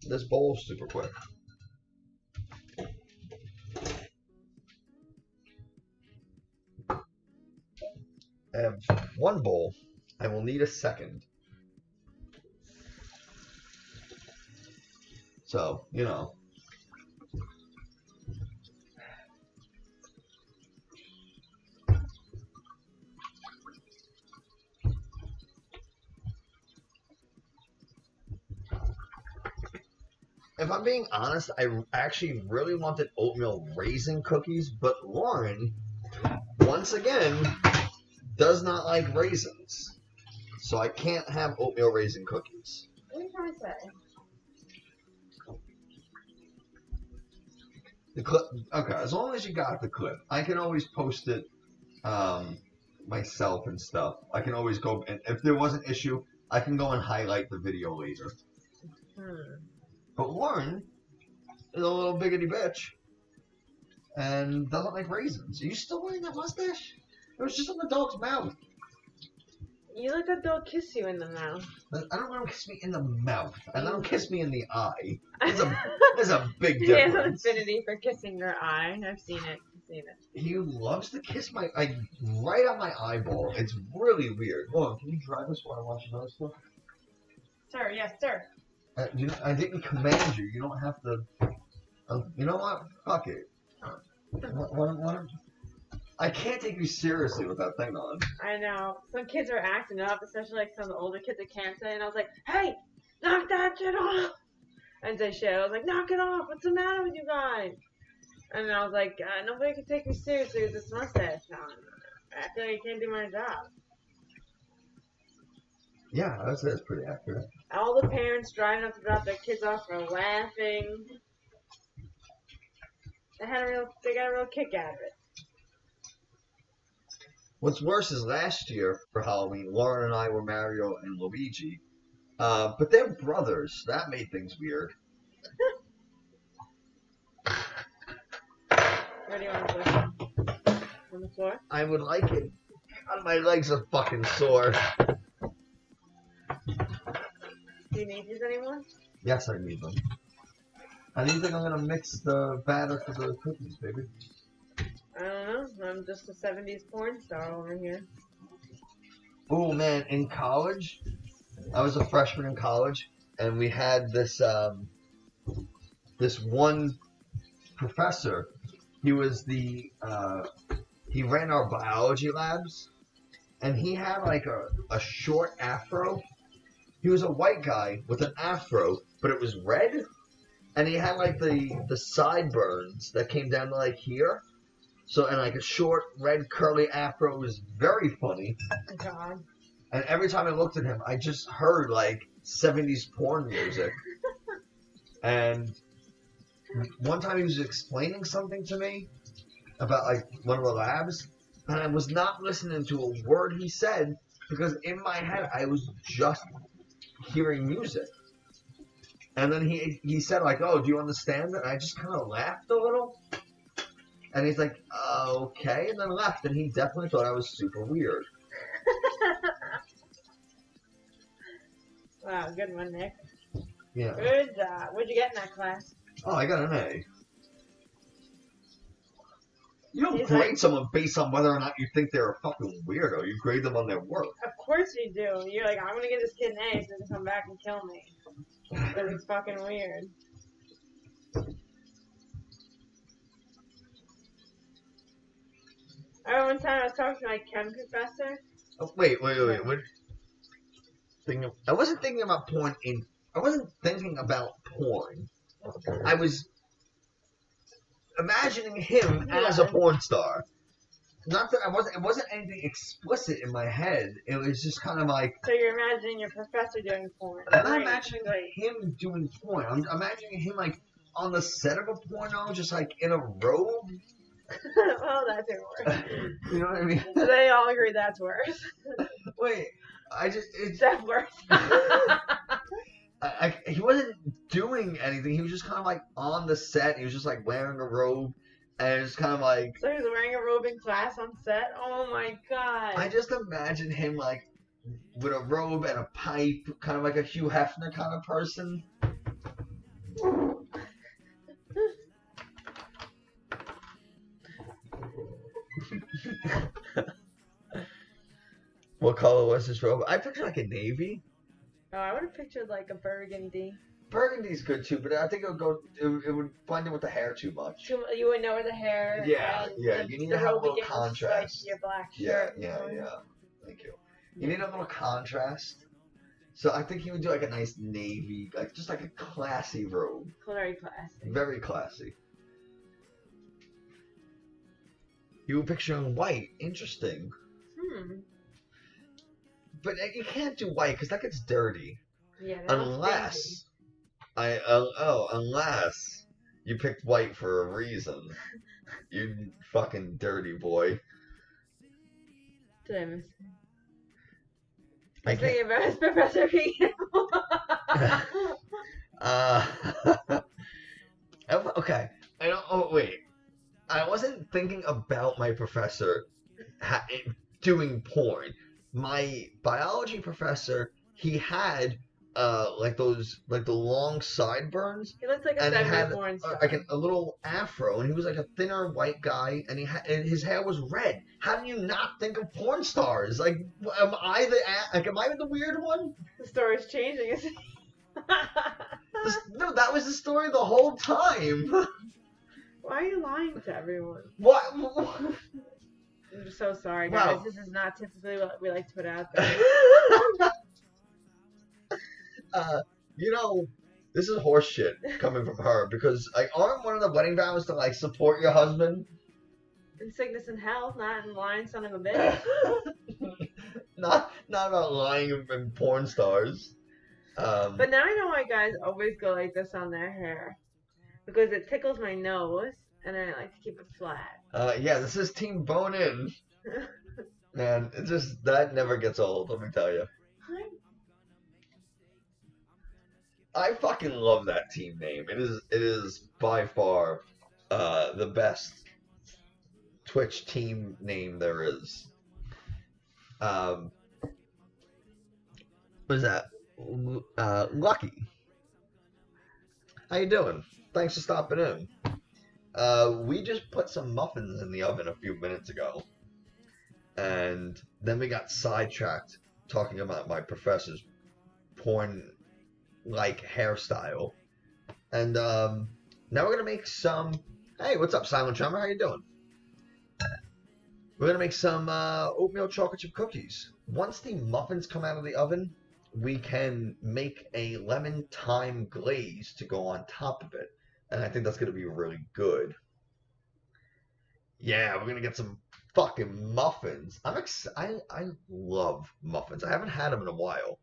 this bowl super quick. I have one bowl. I will need a second. So, you know. If I'm being honest, I actually really wanted oatmeal raisin cookies, but Lauren, once again, does not like raisins. So I can't have oatmeal raisin cookies. What are you trying to say? The clip, okay, as long as you got the clip, I can always post it myself and stuff. I can always go, and if there was an issue, I can go and highlight the video later. But Lauren is a little biggity bitch and doesn't like raisins. Are you still wearing that mustache? It was just on the dog's mouth. You let that dog kiss you in the mouth. I don't want him to kiss me in the mouth. And let him kiss me in the eye. There's a big He has an difference. affinity for kissing your eye. I've seen it. He loves to kiss my right on my eyeball. It's really weird. Hold on, can you drive this while I watch another stuff? Sir, yes, sir. I didn't command you. You don't have to. You know what? Fuck it. What? I can't take you seriously with that thing on. I know. Some kids are acting up, especially like some of the older kids that can't say. And I was like, hey, knock that shit off. And say shit. I was like, knock it off. What's the matter with you guys? And I was like, nobody can take me seriously with this mustache on. I feel like I can't do my job. Yeah, that's pretty accurate. All the parents driving up to drop their kids off are laughing. They got a real kick out of it. What's worse is last year for Halloween, Lauren and I were Mario and Luigi. But they're brothers. That made things weird. Where do you want to put it? On the floor? I would like it. God, my legs are fucking sore. Do you need these anymore? Yes, I need them. How do you think I'm gonna mix the batter for the cookies, baby? I don't know. I'm just a 70s porn star over here. Oh man, in college, I was a freshman in college, and we had this this one professor. He was he ran our biology labs, and he had like a short afro. He was a white guy with an afro, but it was red, and he had like the sideburns that came down to like here. So, and like a short red curly afro. Was very funny. Oh, God. And every time I looked at him, I just heard like 70s porn music. And one time he was explaining something to me about like one of the labs, and I was not listening to a word he said because in my head I was just hearing music. And then he said like, "Oh, do you understand it?" And I just kind of laughed a little. And he's like, "Okay," and then left. And he definitely thought I was super weird. Wow, good one, Nick. Yeah. Good job. What'd you get in that class? Oh, I got an A. You don't He's grade like- someone based on whether or not you think they're a fucking weirdo. You grade them on their work. Of course you do. You're like, I'm gonna get this kid an A so he can come back and kill me. Because it's fucking weird. I remember one time I was talking to my chem professor. Oh, wait. What? I wasn't thinking about porn I wasn't thinking about porn. I was imagining him as a porn star. Not that it wasn't anything explicit in my head. It was just kind of like, So you're imagining your professor doing porn. I'm not Great, imagining great. him doing porn. I'm imagining him like on the set of a porno, just like in a robe. Well, that's even worse. You know what I mean? They all agree that's worse. Wait, it's That's worse. he wasn't doing anything. He was just kind of like on the set. He was just like wearing a robe, and it's kind of like So he was wearing a robe in class on set. Oh my god. I just imagine him like with a robe and a pipe, kind of like a Hugh Hefner kind of person. What color was his robe? I picture like a navy. Oh, I would have pictured like a burgundy. Burgundy's good too, but I think it would blend in with the hair too much. You would know where the hair. Yeah, and yeah. The, You need the to have a robe little against, contrast. Like, your black Yeah, shirt. yeah, yeah. Thank you. You need a little contrast. So I think he would do like a nice navy, like just like a classy robe. Very classy. Very classy. You were picturing white. Interesting. But you can't do white because that gets dirty. Yeah. Unless unless you picked white for a reason. You fucking dirty boy. Did I miss it? I I'm thinking can't. about his Professor Pikachu. Okay. I don't. Oh wait. I wasn't thinking about my professor doing porn. My biology professor, he had like the long sideburns, He looks like a and he had porn star. like a little afro, and he was like a thinner white guy, and and his hair was red. How do you not think of porn stars? Like, am I the weird one? The story's changing, isn't it? No, that was the story the whole time. Why are you lying to everyone? What? I'm just so sorry, guys. Wow. This is not typically what we like to put out there. You know, this is horse shit coming from her because like aren't one of the wedding vows to like support your husband? In sickness and health, not in lying son of a bitch. not about lying and porn stars. But now I know why guys always go like this on their hair. Because it tickles my nose, and I like to keep it flat. Yeah, this is Team Bone In. Man, it just that never gets old. Let me tell you. I fucking love that team name. It is by far the best Twitch team name there is. What is that? Lucky. How you doing? Thanks for stopping in. We just put some muffins in the oven a few minutes ago. And then we got sidetracked talking about my professor's porn-like hairstyle. And now we're going to make some... Hey, what's up, Silent Tremor? How you doing? We're going to make some oatmeal chocolate chip cookies. Once the muffins come out of the oven, we can make a lemon thyme glaze to go on top of it. And I think that's going to be really good. Yeah, we're going to get some fucking muffins. I love muffins. I haven't had them in a while.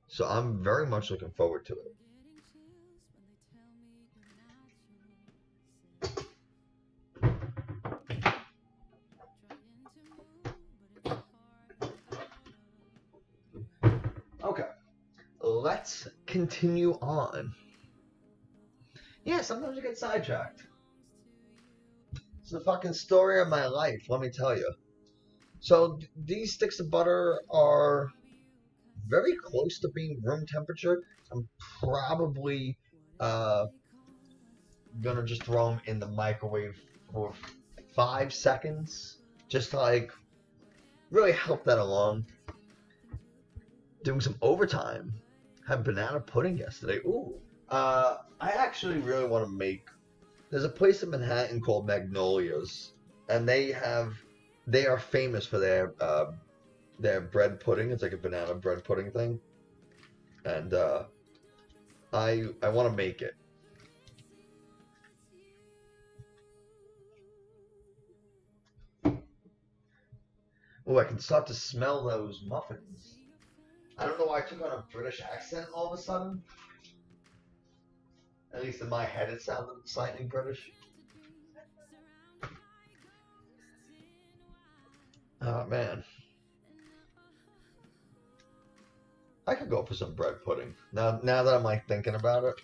So I'm very much looking forward to it. Okay. Let's continue on. Yeah, sometimes you get sidetracked. It's the fucking story of my life, let me tell you. So these sticks of butter are very close to being room temperature. I'm probably gonna just throw them in the microwave for 5 seconds, just to like really help that along. Doing some overtime. Had banana pudding yesterday. Ooh. I actually really want to make... There's a place in Manhattan called Magnolia's, and they are famous for their bread pudding. It's like a banana bread pudding thing, and I want to make it. Oh, I can start to smell those muffins. I don't know why I took on a British accent all of a sudden. At least in my head it sounded slightly British. Oh, man. I could go for some bread pudding. Now that I'm like thinking about it.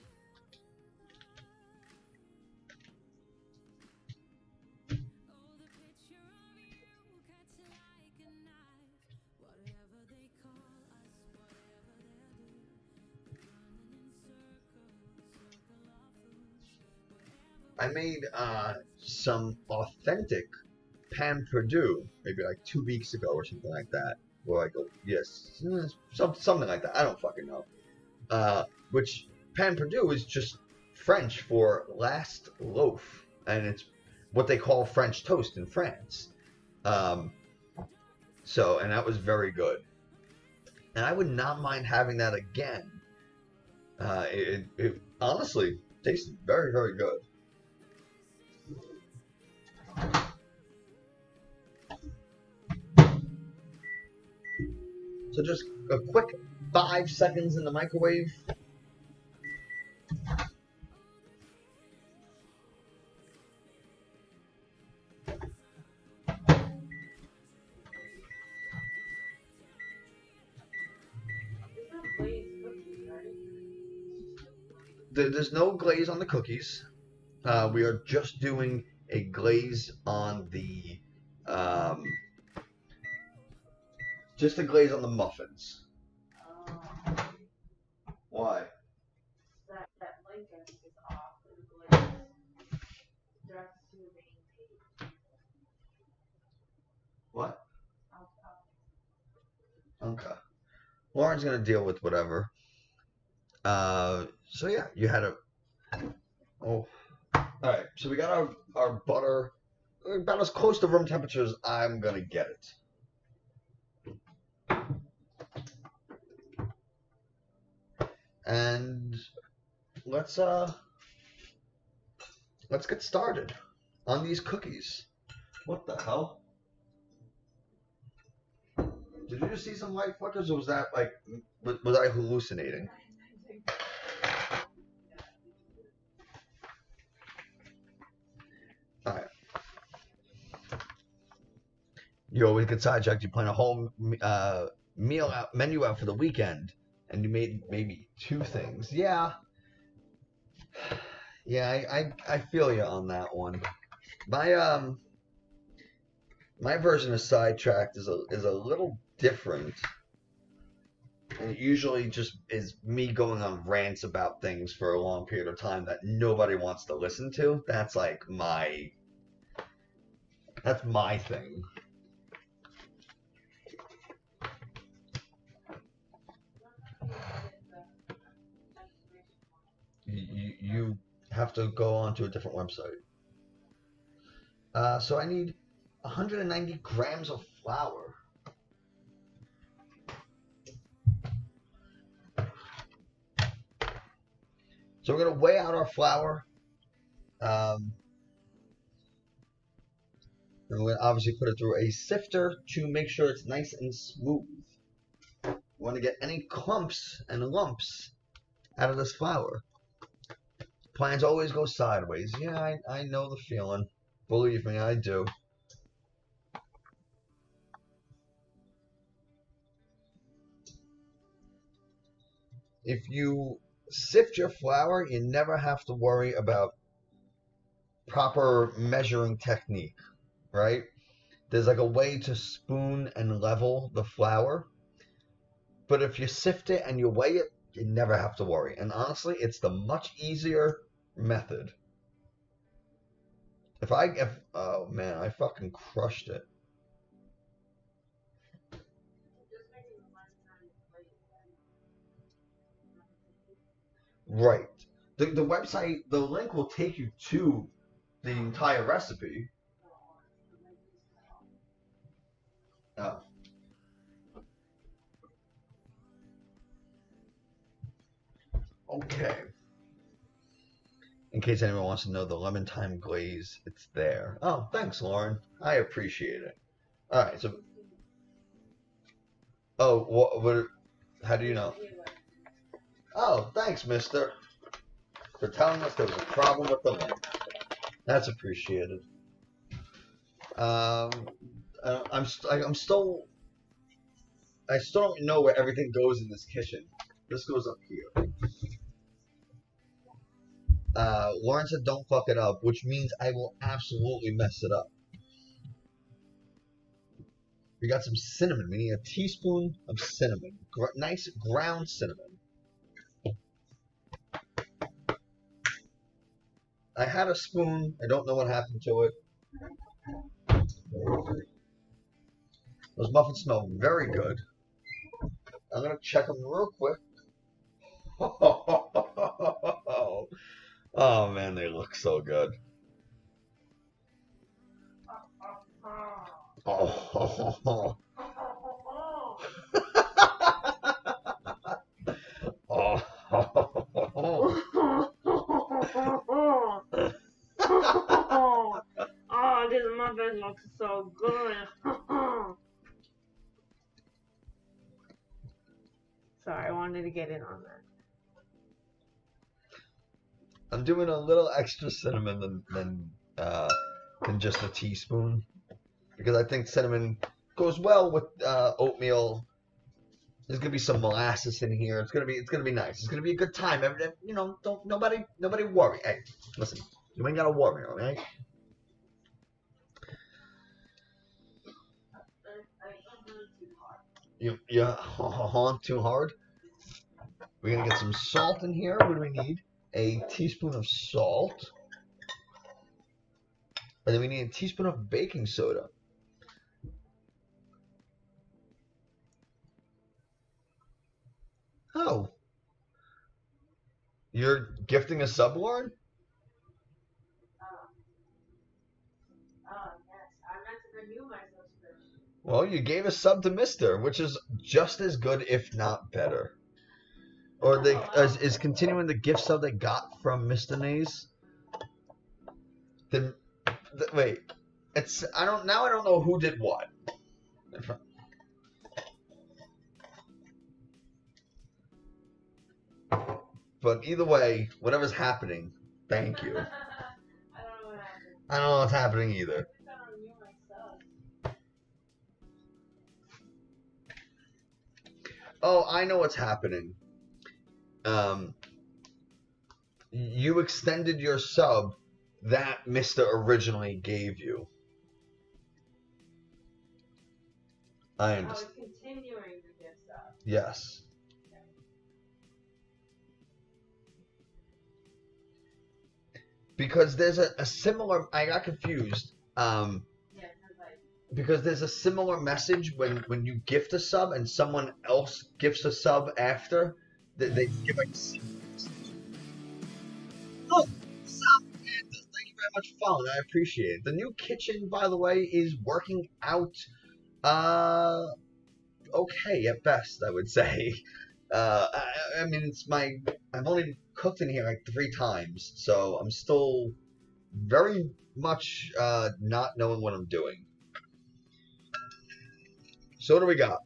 I made some authentic pan Purdue maybe like 2 weeks ago or something like that. Where I go, yes, something like that. I don't fucking know. Which pan Purdue is just French for last loaf, and it's what they call French toast in France. So, and that was very good, and I would not mind having that again. It honestly tasted very, very good. So just a quick 5 seconds in the microwave. There's no glaze on the cookies. We are just doing a glaze on the, just a glaze on the muffins. Why? That link I think is off in the glaze. Direct to the main page. What? Okay. Lauren's gonna deal with whatever. So yeah, you had a. Oh. Alright, so we got our butter about as close to room temperature as I'm gonna get it. And let's get started on these cookies. What the hell? Did you just see some light flickers, or was that like, was I hallucinating? Alright. You always get sidetracked. You plan a whole menu out for the weekend, and you made maybe 2 things. Yeah. Yeah, I feel you on that one. My version of sidetracked is a little different. And it usually just is me going on rants about things for a long period of time that nobody wants to listen to. That's like that's my thing. You have to go onto a different website. So I need 190 grams of flour. So we're going to weigh out our flour. And we're going to obviously put it through a sifter to make sure it's nice and smooth. We want to get any clumps and lumps out of this flour. Plans always go sideways. Yeah, I know the feeling. Believe me, I do. If you sift your flour, you never have to worry about proper measuring technique, right? There's like a way to spoon and level the flour. But if you sift it and you weigh it, you never have to worry. And honestly, it's the much easier method. Oh man, I fucking crushed it. Right. The website, the link will take you to the entire recipe. Oh. Okay. In case anyone wants to know the lemon thyme glaze, it's there. Oh, thanks, Lauren. I appreciate it. All right, so. Oh, what? How do you know? Oh, thanks, mister, for telling us there was a problem with the link. That's appreciated. I'm still I still don't know where everything goes in this kitchen. This goes up here. Lauren said don't fuck it up, which means I will absolutely mess it up. We got some cinnamon. We need a teaspoon of cinnamon. Nice ground cinnamon. I had a spoon. I don't know what happened to it. Those muffins smell very good. I'm going to check them real quick. Oh, man, they look so good. Oh. Oh, this muffin looks so good. Sorry, I wanted to get in on that. I'm doing a little extra cinnamon than just a teaspoon, because I think cinnamon goes well with oatmeal. There's gonna be some molasses in here. It's gonna be nice. It's gonna be a good time. You know, don't nobody worry. Hey, listen, you ain't gotta worry, all right? You too hard. We're gonna get some salt in here. What do we need? A teaspoon of salt, and then we need a teaspoon of baking soda. Oh, you're gifting a sub, Lauren? Yes, I meant to renew my subscription. Well, you gave a sub to Mister, which is just as good, if not better. Or they is continuing the gift sub they got from Mr. Nays. Then wait, I don't know who did what. But either way, whatever's happening, thank you. I don't know what happened. I don't know what's happening either. I gotta renew my sub. Oh, I know what's happening. You extended your sub that Mr. originally gave you. I I was understand. continuing the gift sub. Yes. Because there's a similar. I got confused. Yeah, because like. Because there's a similar message when you gift a sub and someone else gifts a sub after. They give like. Oh, Sub, thank you very much for following. I appreciate it. The new kitchen, by the way, is working out. Okay at best, I would say. I mean, I've only cooked in here like 3 times, so I'm still very much not knowing what I'm doing. So what do we got?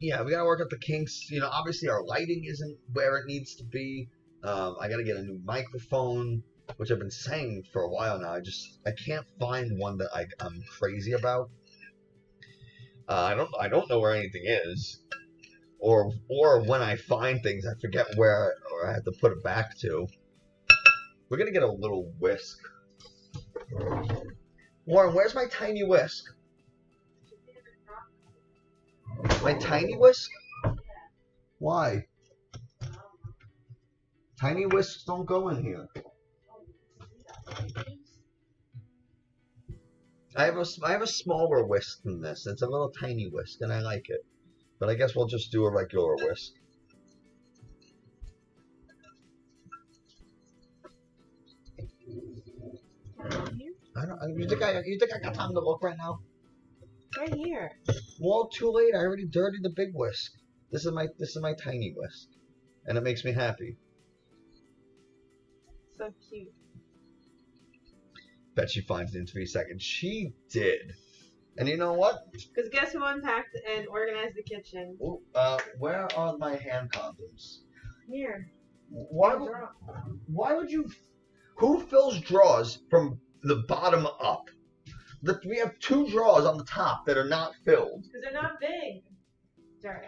Yeah, we gotta work out the kinks. You know, obviously our lighting isn't where it needs to be. I gotta get a new microphone, which I've been saying for a while now. I can't find one that I'm crazy about. I don't know where anything is, or when I find things, I forget where or I have to put it back to. We're gonna get a little whisk. Warren, where's my tiny whisk? My tiny whisk? Why? Tiny whisks don't go in here. I have a smaller whisk than this. It's a little tiny whisk, and I like it. But I guess we'll just do a regular whisk. You think I got time to look right now? Right here. Well, too late. I already dirtied the big whisk. This is my tiny whisk, and it makes me happy. So cute. Bet she finds it in 3 seconds. She did. And you know what? Because guess who unpacked and organized the kitchen? Ooh, where are my hand condoms? Here. Why would you? Who fills drawers from the bottom up? We have 2 drawers on the top that are not filled. Because they're not big. Jerry,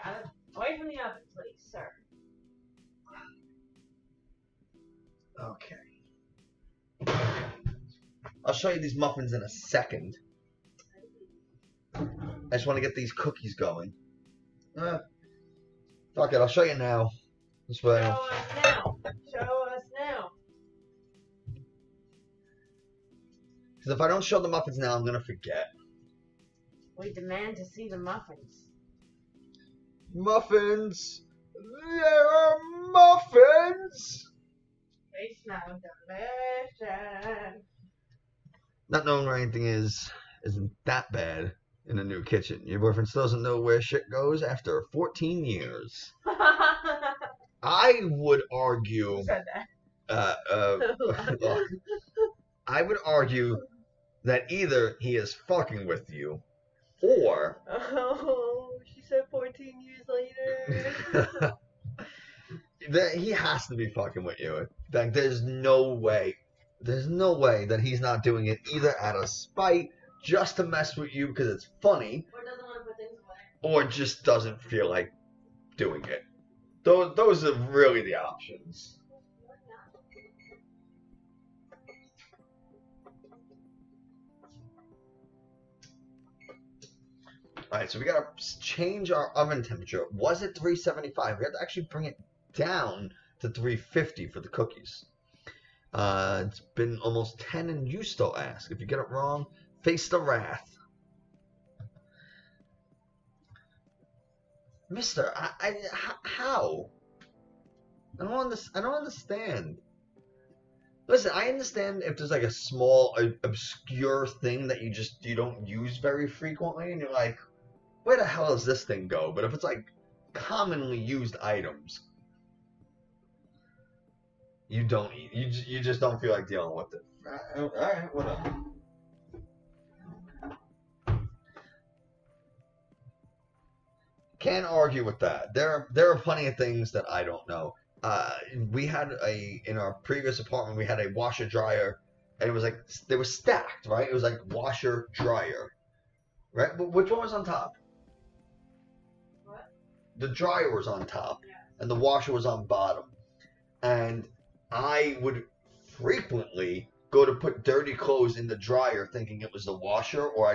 away from the oven, please, sir. Okay. I'll show you these muffins in a second. I just want to get these cookies going. Fuck it, I'll show you now. This way. Show us now. Show us now. Because if I don't show the muffins now, I'm gonna forget. We demand to see the muffins. Muffins! There are muffins! They smell delicious. Not knowing where anything isn't that bad in a new kitchen. Your boyfriend still doesn't know where shit goes after 14 years. I would argue. Who said that? I would argue that either he is fucking with you, or Oh, she said 14 years later. that he has to be fucking with you. Like, there's no way that he's not doing it either out of spite, just to mess with you because it's funny, Or doesn't want to put things away. or just doesn't feel like doing it. Those are really the options. Alright, so we gotta change our oven temperature. It was at 375. We have to actually bring it down to 350 for the cookies. It's been almost 10 and you still ask. If you get it wrong, face the wrath. Mister, how? I don't understand. Listen, I understand if there's like a small, obscure thing that you don't use very frequently, and you're like, where the hell does this thing go? But if it's like commonly used items, you don't eat. You just don't feel like dealing with it. All right, whatever. Can't argue with that. There are plenty of things that I don't know. We had in our previous apartment, we had a washer dryer, and it was like, they were stacked, right? It was like washer dryer, right? But which one was on top? What? The dryer was on top, Yeah. and the washer was on bottom. And I would frequently go to put dirty clothes in the dryer thinking it was the washer, or I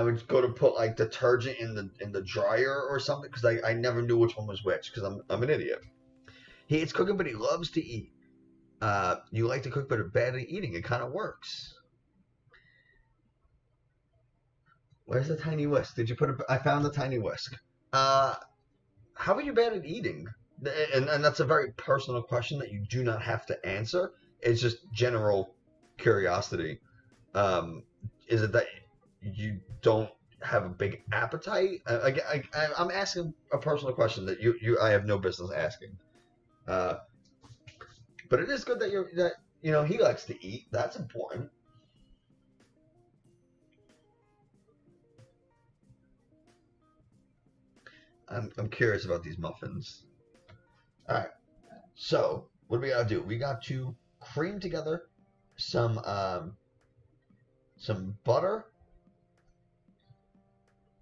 would go to put like detergent in the dryer or something, because I never knew which one was which, because I'm an idiot. He hates cooking, but he loves to eat. You like to cook, but are bad at eating. It kind of works. Where's the tiny whisk? Did you put it? I found the tiny whisk. How are you bad at eating? And that's a very personal question that you do not have to answer. It's just general curiosity. Is it that you don't have a big appetite? I'm asking a personal question that I have no business asking. But it is good that he likes to eat. That's important. I'm curious about these muffins. All right. So what do we gotta do? We got to cream together some butter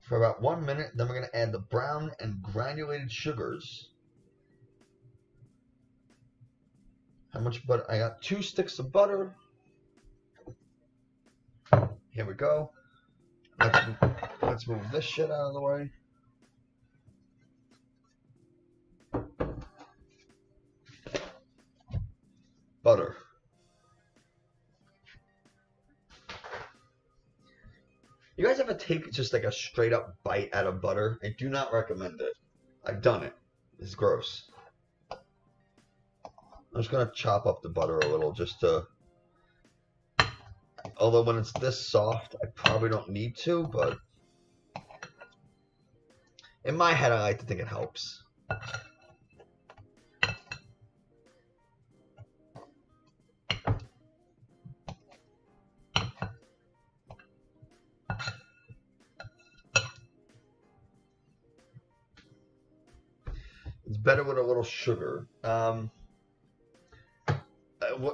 for about 1 minute. Then we're gonna add the brown and granulated sugars. How much butter? I got 2 sticks of butter. Here we go. Let's move this shit out of the way. Butter. You guys ever take just like a straight up bite out of butter? I do not recommend it. I've done it. It's gross. I'm just going to chop up the butter a little just to... Although when it's this soft, I probably don't need to, but... In my head, I like to think it helps. It's better with a little sugar.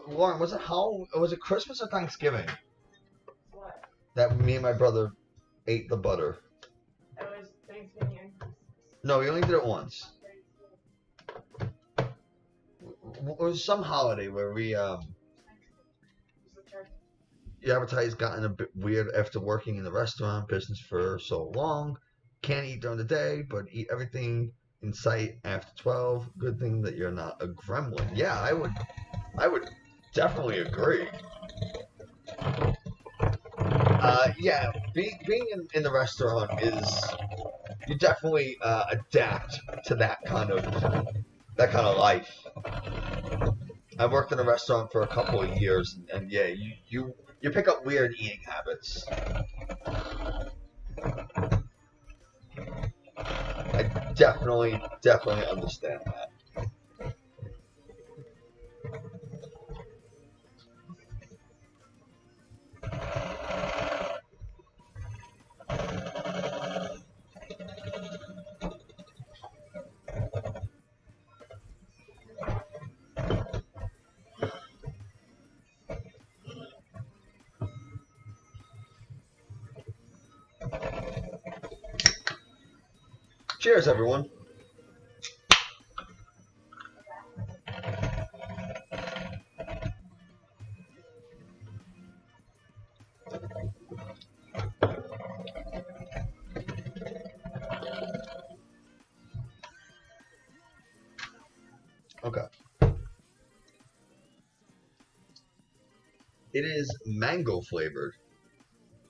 Lauren, was it Christmas or Thanksgiving? What? That me and my brother ate the butter. It was Thanksgiving and Christmas. No, we only did it once. It was some holiday where we the advertise gotten a bit weird after working in the restaurant business for so long. Can't eat during the day, but eat everything in sight after 12. Good thing that you're not a gremlin. Yeah, I would definitely agree. Yeah, being in the restaurant is you definitely adapt to that kind of life. I worked in a restaurant for a couple of years, and yeah, you pick up weird eating habits. I definitely understand that. Cheers, everyone. Okay. It is mango flavored.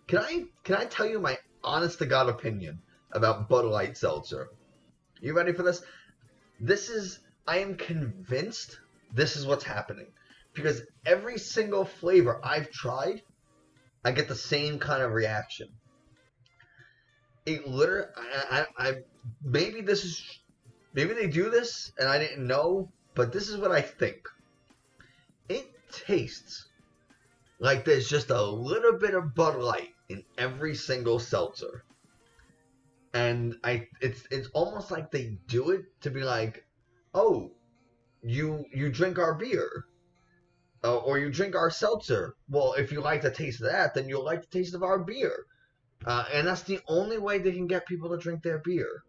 Can I tell you my honest to God opinion about Bud Light Seltzer? You ready for this? I am convinced this is what's happening. Because every single flavor I've tried, I get the same kind of reaction. It literally, maybe they do this and I didn't know, but this is what I think. It tastes like there's just a little bit of Bud Light in every single seltzer. And it's almost like they do it to be like, oh, you drink our beer, or you drink our seltzer. Well, if you like the taste of that, then you'll like the taste of our beer. And that's the only way they can get people to drink their beer.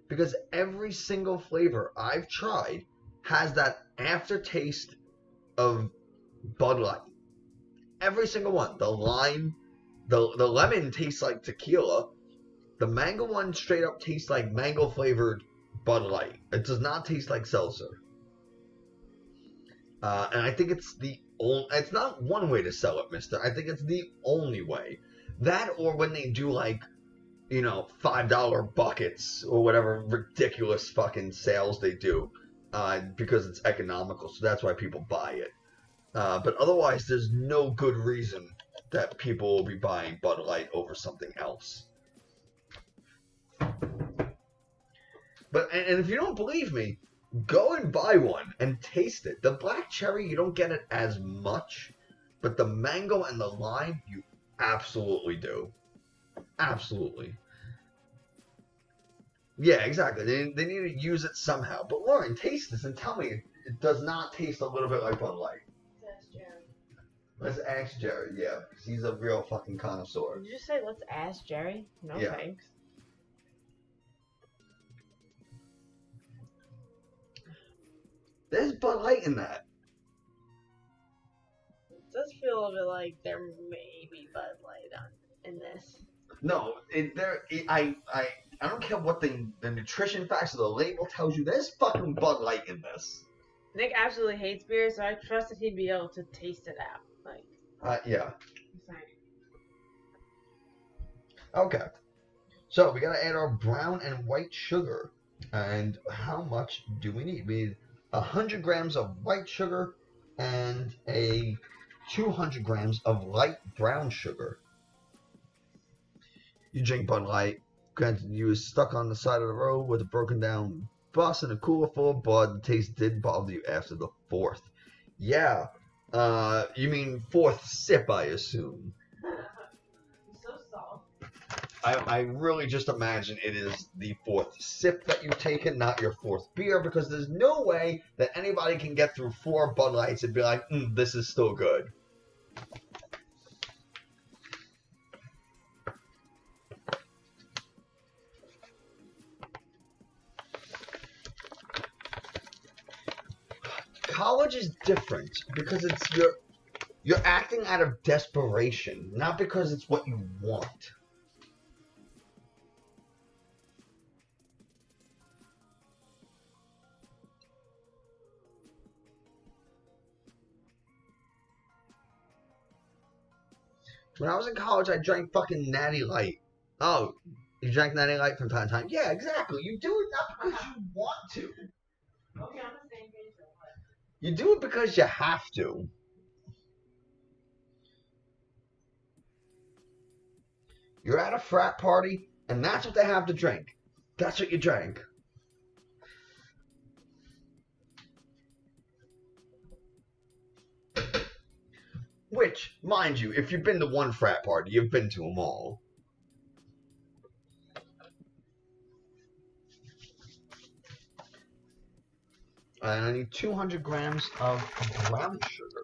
Because every single flavor I've tried has that aftertaste of Bud Light. Every single one. The lime, the lemon tastes like tequila. The mango one straight up tastes like mango flavored Bud Light. It does not taste like seltzer. And I think it's it's not one way to sell it, mister. I think it's the only way. That or when they do like, $5 buckets or whatever ridiculous fucking sales they do, because it's economical. So that's why people buy it. But otherwise, there's no good reason that people will be buying Bud Light over something else. But and if you don't believe me, go and buy one and taste it. The black cherry, you don't get it as much, but the mango and the lime, you absolutely do. Absolutely. Yeah, exactly. They need to use it somehow. But Lauren, taste this and tell me it does not taste a little bit like Bud Light. That's Jerry. Let's ask Jerry, yeah, because he's a real fucking connoisseur. Did you say let's ask Jerry? No Yeah. thanks. There's Bud Light in that. It does feel a little bit like there may be Bud Light in this. No, I don't care what the nutrition facts of the label tells you. There's fucking Bud Light in this. Nick absolutely hates beer, so I trust that he'd be able to taste it out. Yeah. Sorry. Okay. So we gotta add our brown and white sugar. And how much do we need? We need 100 grams of white sugar and 200 grams of light brown sugar. You drink Bud Light. Granted, you was stuck on the side of the road with a broken down bus and a cooler full of Bud. The taste did bother you after the fourth. Yeah. You mean fourth sip, I assume. So soft. I really just imagine it is the fourth sip that you've taken, not your fourth beer, because there's no way that anybody can get through 4 Bud Lights and be like, this is still good. college is different because it's you're acting out of desperation, not because it's what you want. When I was in college, I drank fucking Natty Light. Oh, you drank Natty Light from time to time? Yeah, exactly. You do it not because you want to. Okay, on the same page. You do it because you have to. You're at a frat party, and that's what they have to drink. That's what you drank. Which, mind you, if you've been to one frat party, you've been to them all. And I need 200 grams of brown sugar.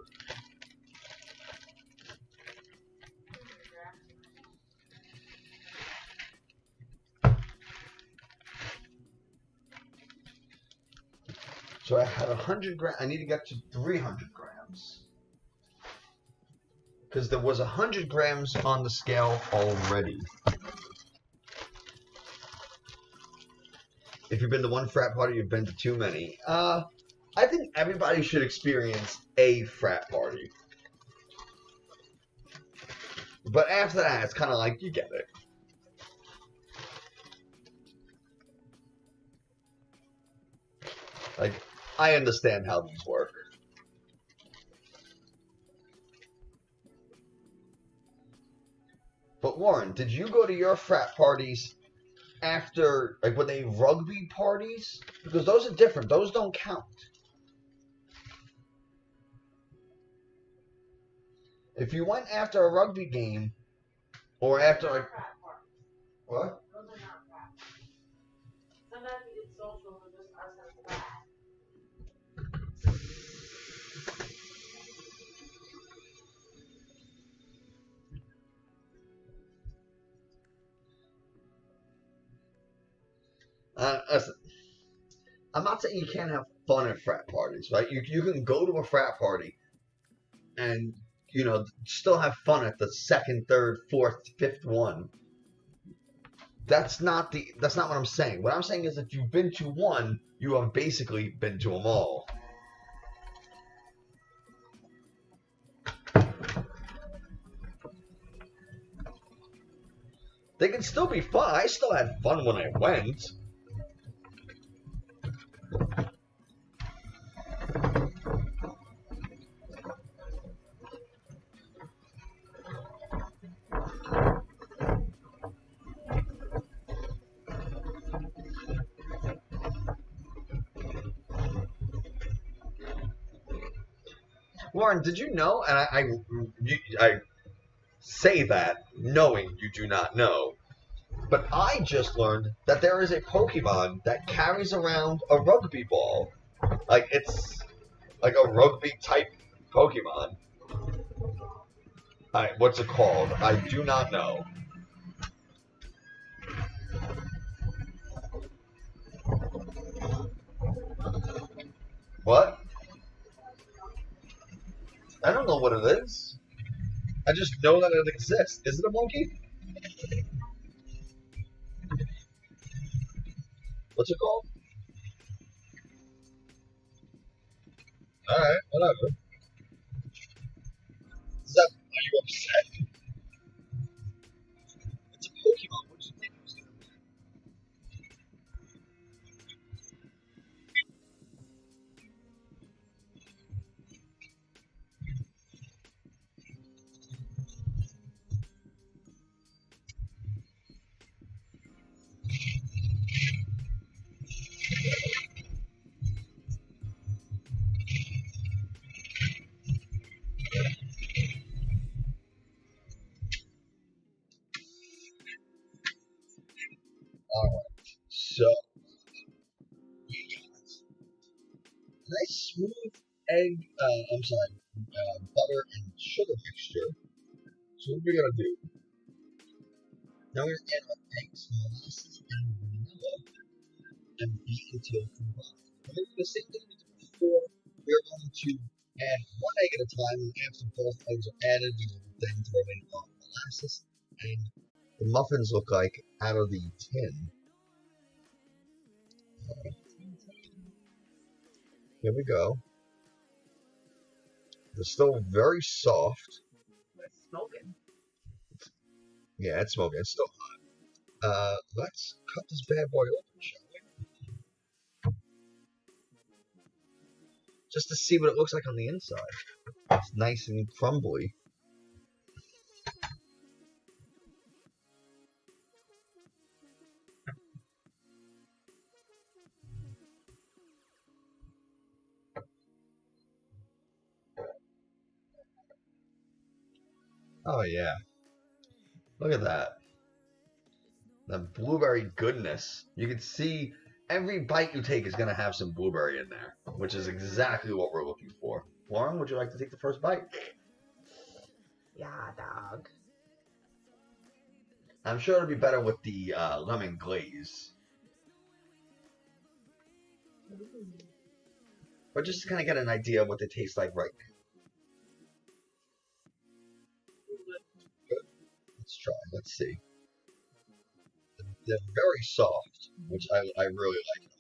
So I had 100 grams. I need to get to 300 grams. Because there was 100 grams on the scale already. If you've been to one frat party, you've been to too many. I think everybody should experience a frat party. But after that, it's kind of like, you get it. Like, I understand how these work. But Warren, did you go to your frat parties after, like, were they rugby parties? Because those are different. Those don't count. If you went after a rugby game, or after, like, what? Those are not frat. Sometimes we get social with just us as frat. Listen, I'm not saying you can't have fun at frat parties, right? You can go to a frat party and, you know, still have fun at the second, third, fourth, fifth one. That's not what I'm saying. What I'm saying is that you've been to one, you have basically been to them all. They can still be fun. I still had fun when I went. Warren, did you know? And I say that knowing you do not know, but I just learned that there is a Pokemon that carries around a rugby ball. Like, it's like a rugby type Pokemon. What's it called? I do not know. What? I don't know what it is. I just know that it exists. Is it a monkey? What's it called? Alright, whatever. Are you upset? It's a Pokemon. What do you think it was going to be? Alright, so we got a nice smooth butter and sugar mixture. So what are we going to do? Now we're going to add our eggs, molasses, and vanilla and beat until combined. We're going to do the same thing we did before we're going to add one egg at a time, and after both eggs are added, we will then throw in our molasses, and the muffins look like out of the tin. Here we go. They're still very soft. It's smoking. Yeah, it's smoking. It's still hot. Let's cut this bad boy open, shall we? Just to see what it looks like on the inside. It's nice and crumbly. Oh yeah. Look at that. The blueberry goodness. You can see every bite you take is going to have some blueberry in there, which is exactly what we're looking for. Lauren, would you like to take the first bite? Yeah, dog. I'm sure it'll be better with the lemon glaze. But just to kind of get an idea of what they taste like right now. Good. Let's try. Let's see. They're very soft, which I really like.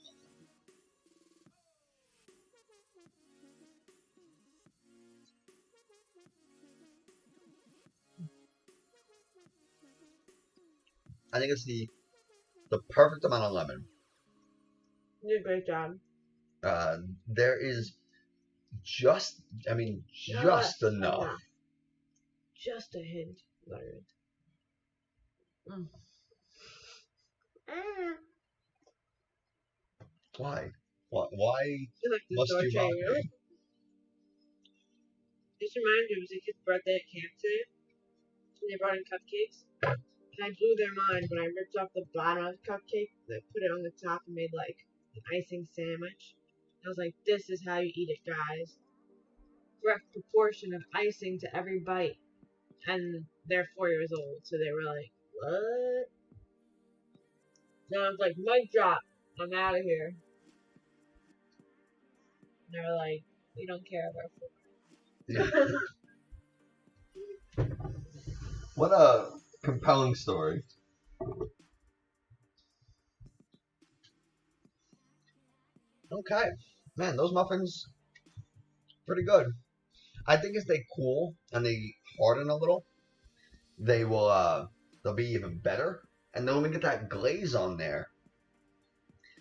I think it's the perfect amount of lemon. You did a great job. There is just enough. Just a hint. Why? Why You like must you mock me? This reminds me, it was a kid's birthday at camp today. And they brought in cupcakes. And I blew their mind when I ripped off the bottom of the cupcake and I put it on the top and made like an icing sandwich. I was like, this is how you eat it, guys. Correct proportion of icing to every bite. And they're 4 years old, so they were like, what? And I was like, mic drop, I'm out of here. And they were like, we don't care about food. What a compelling story. Okay. Man, those muffins, pretty good. I think as they cool and they harden a little, they'll be even better. And then when we get that glaze on there,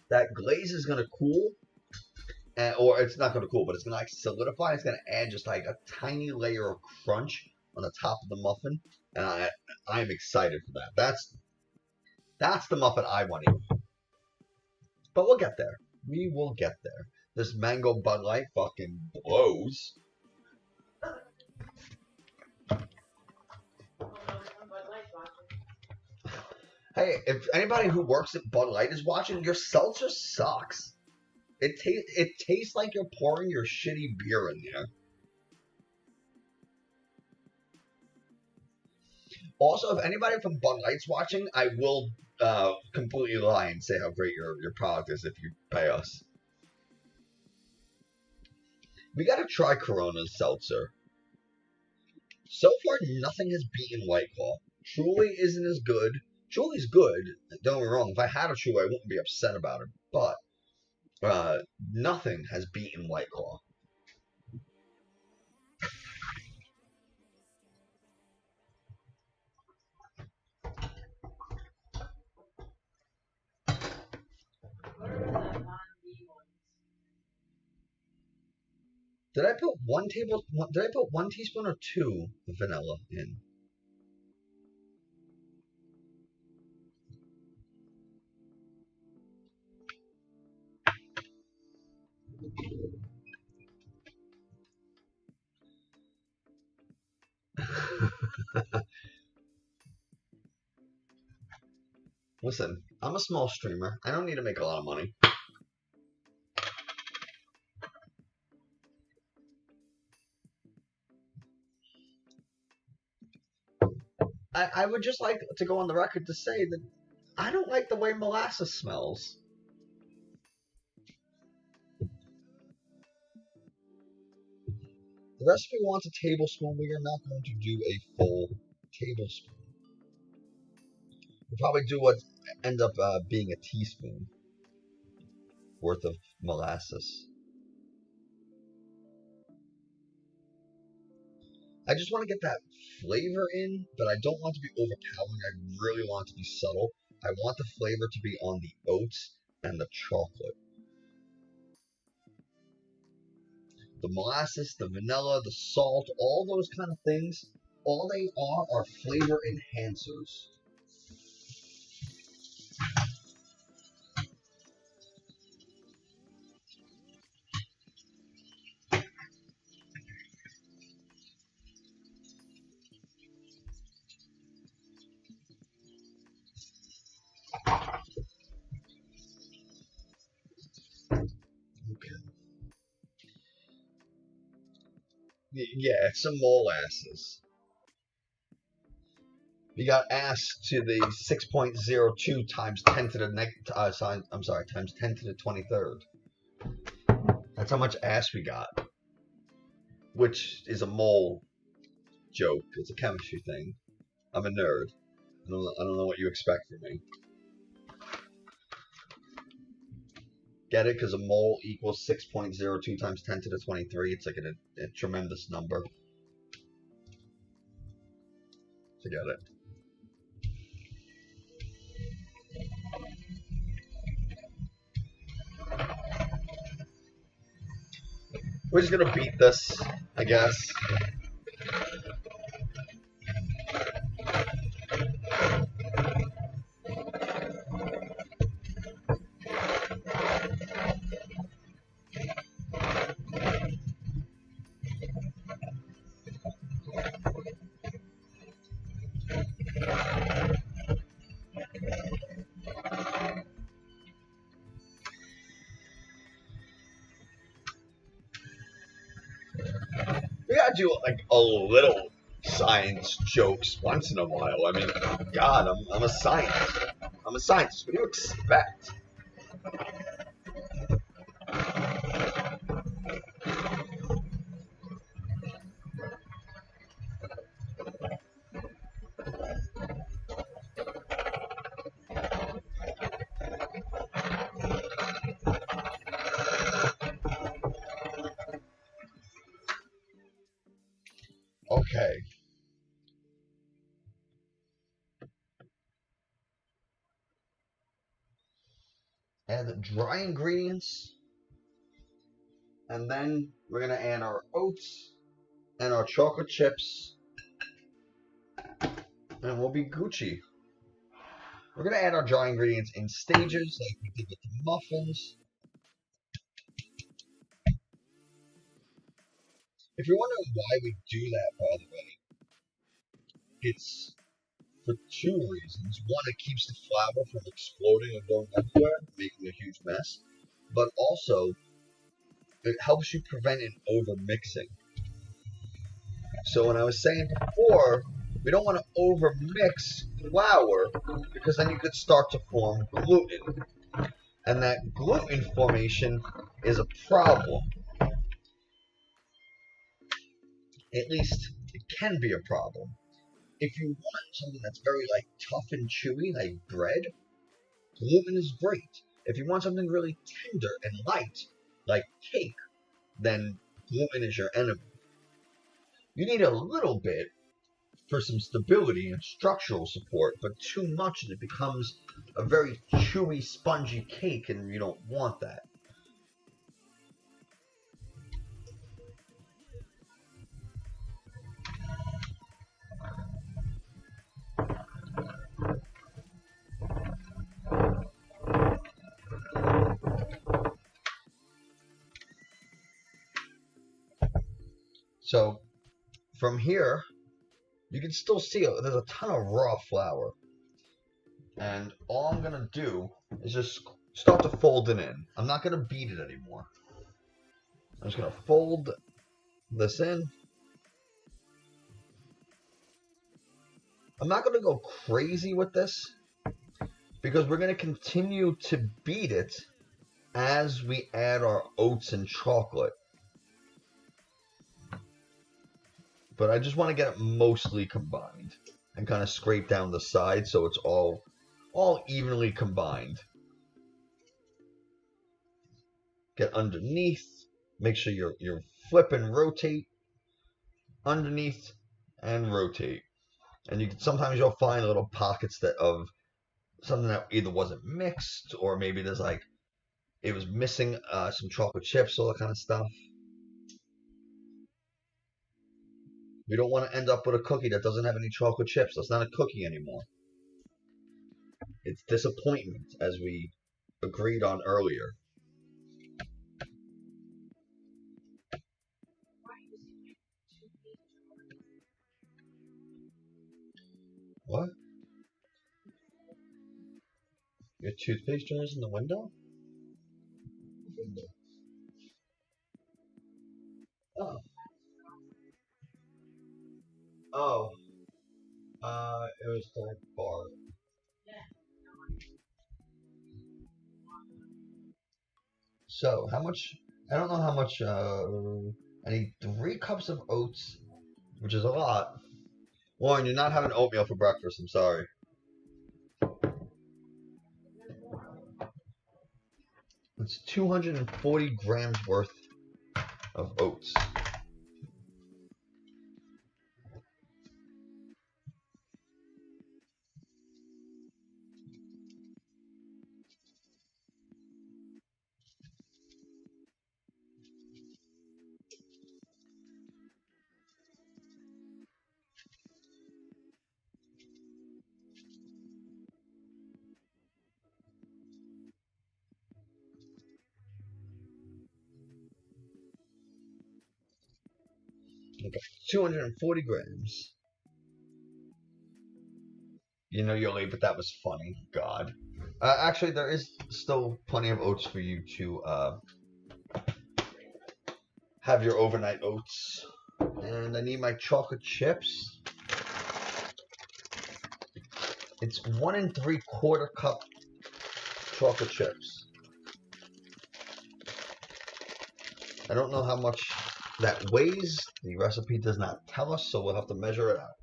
that glaze is going to cool. Or it's not going to cool, but it's going to like solidify. It's going to add just like a tiny layer of crunch on the top of the muffin. And I'm excited for that. That's the muffin I want to eat. But we'll get there. We will get there. This mango Bud Light fucking blows. Hey, if anybody who works at Bud Light is watching, your seltzer sucks. It tastes like you're pouring your shitty beer in there. Also, if anybody from Bud Light's watching, I will completely lie and say how great your product is if you pay us. We gotta try Corona's seltzer. So far, nothing has beaten White Claw. Truly isn't as good. Truly's good. Don't get me wrong. If I had a Truly, I wouldn't be upset about it. But nothing has beaten White Claw. Did I put one teaspoon or two of vanilla in? Listen, I'm a small streamer. I don't need to make a lot of money. I would just like to go on the record to say that I don't like the way molasses smells. the recipe wants a tablespoon. We are not going to do a full tablespoon. We'll probably do what end up being a teaspoon worth of molasses. I just want to get that flavor in, but I don't want it to be overpowering. I really want it to be subtle. I want the flavor to be on the oats and the chocolate. The molasses, the vanilla, the salt, all those kind of things, all they are flavor enhancers. Yeah, it's some molasses. We got asked to the 6.02 times 10 to the times 10 to the 23rd. That's how much ass we got. Which is a mole joke. It's a chemistry thing. I'm a nerd. I don't know what you expect from me. Get it? Because a mole equals 6.02 times 10 to the 23. It's like a tremendous number. Forget it. We're just gonna beat this, I guess. We gotta do like a little science jokes once in a while. I mean, God, I'm a scientist. I'm a scientist. What do you expect? Okay. Add the dry ingredients. And then we're going to add our oats and our chocolate chips. And we'll be Gucci. We're going to add our dry ingredients in stages like we did with the muffins. If you're wondering why we do that, by the way, it's for two reasons. One, it keeps the flour from exploding and going everywhere, making a huge mess. But also, it helps you prevent an over-mixing. So when I was saying before, we don't want to over-mix flour because then you could start to form gluten. And that gluten formation is a problem. At least it can be a problem. If you want something that's very tough and chewy, like bread, gluten is great. If you want something really tender and light, like cake, then gluten is your enemy. You need a little bit for some stability and structural support, but too much and it becomes a very chewy, spongy cake, and you don't want that. So from here, you can still see there's a ton of raw flour. And all I'm going to do is just start to fold it in. I'm not going to beat it anymore. I'm just going to fold this in. I'm not going to go crazy with this because we're going to continue to beat it as we add our oats and chocolate. but I just want to get it mostly combined and kind of scrape down the side so it's all evenly combined. Get underneath, make sure you're flip and rotate underneath and rotate. And you can, sometimes you'll find little pockets of something that either wasn't mixed or maybe there's like it was missing some chocolate chips, all that kind of stuff. We don't want to end up with a cookie that doesn't have any chocolate chips. That's not a cookie anymore. It's disappointment, as we agreed on earlier. What? Your toothpaste jar is in the window? Oh. Oh. It was the bar. So, how much? I don't know how much. I need 3 cups of oats, which is a lot. Warren, you're not having oatmeal for breakfast. I'm sorry. It's 240 grams worth of oats. Okay, 240 grams. You know you're late, but that was funny. God. Actually, there is still plenty of oats for you to have your overnight oats. And I need my chocolate chips. It's 1 3/4 cup chocolate chips. I don't know how much that weighs. The recipe does not tell us, so we'll have to measure it out.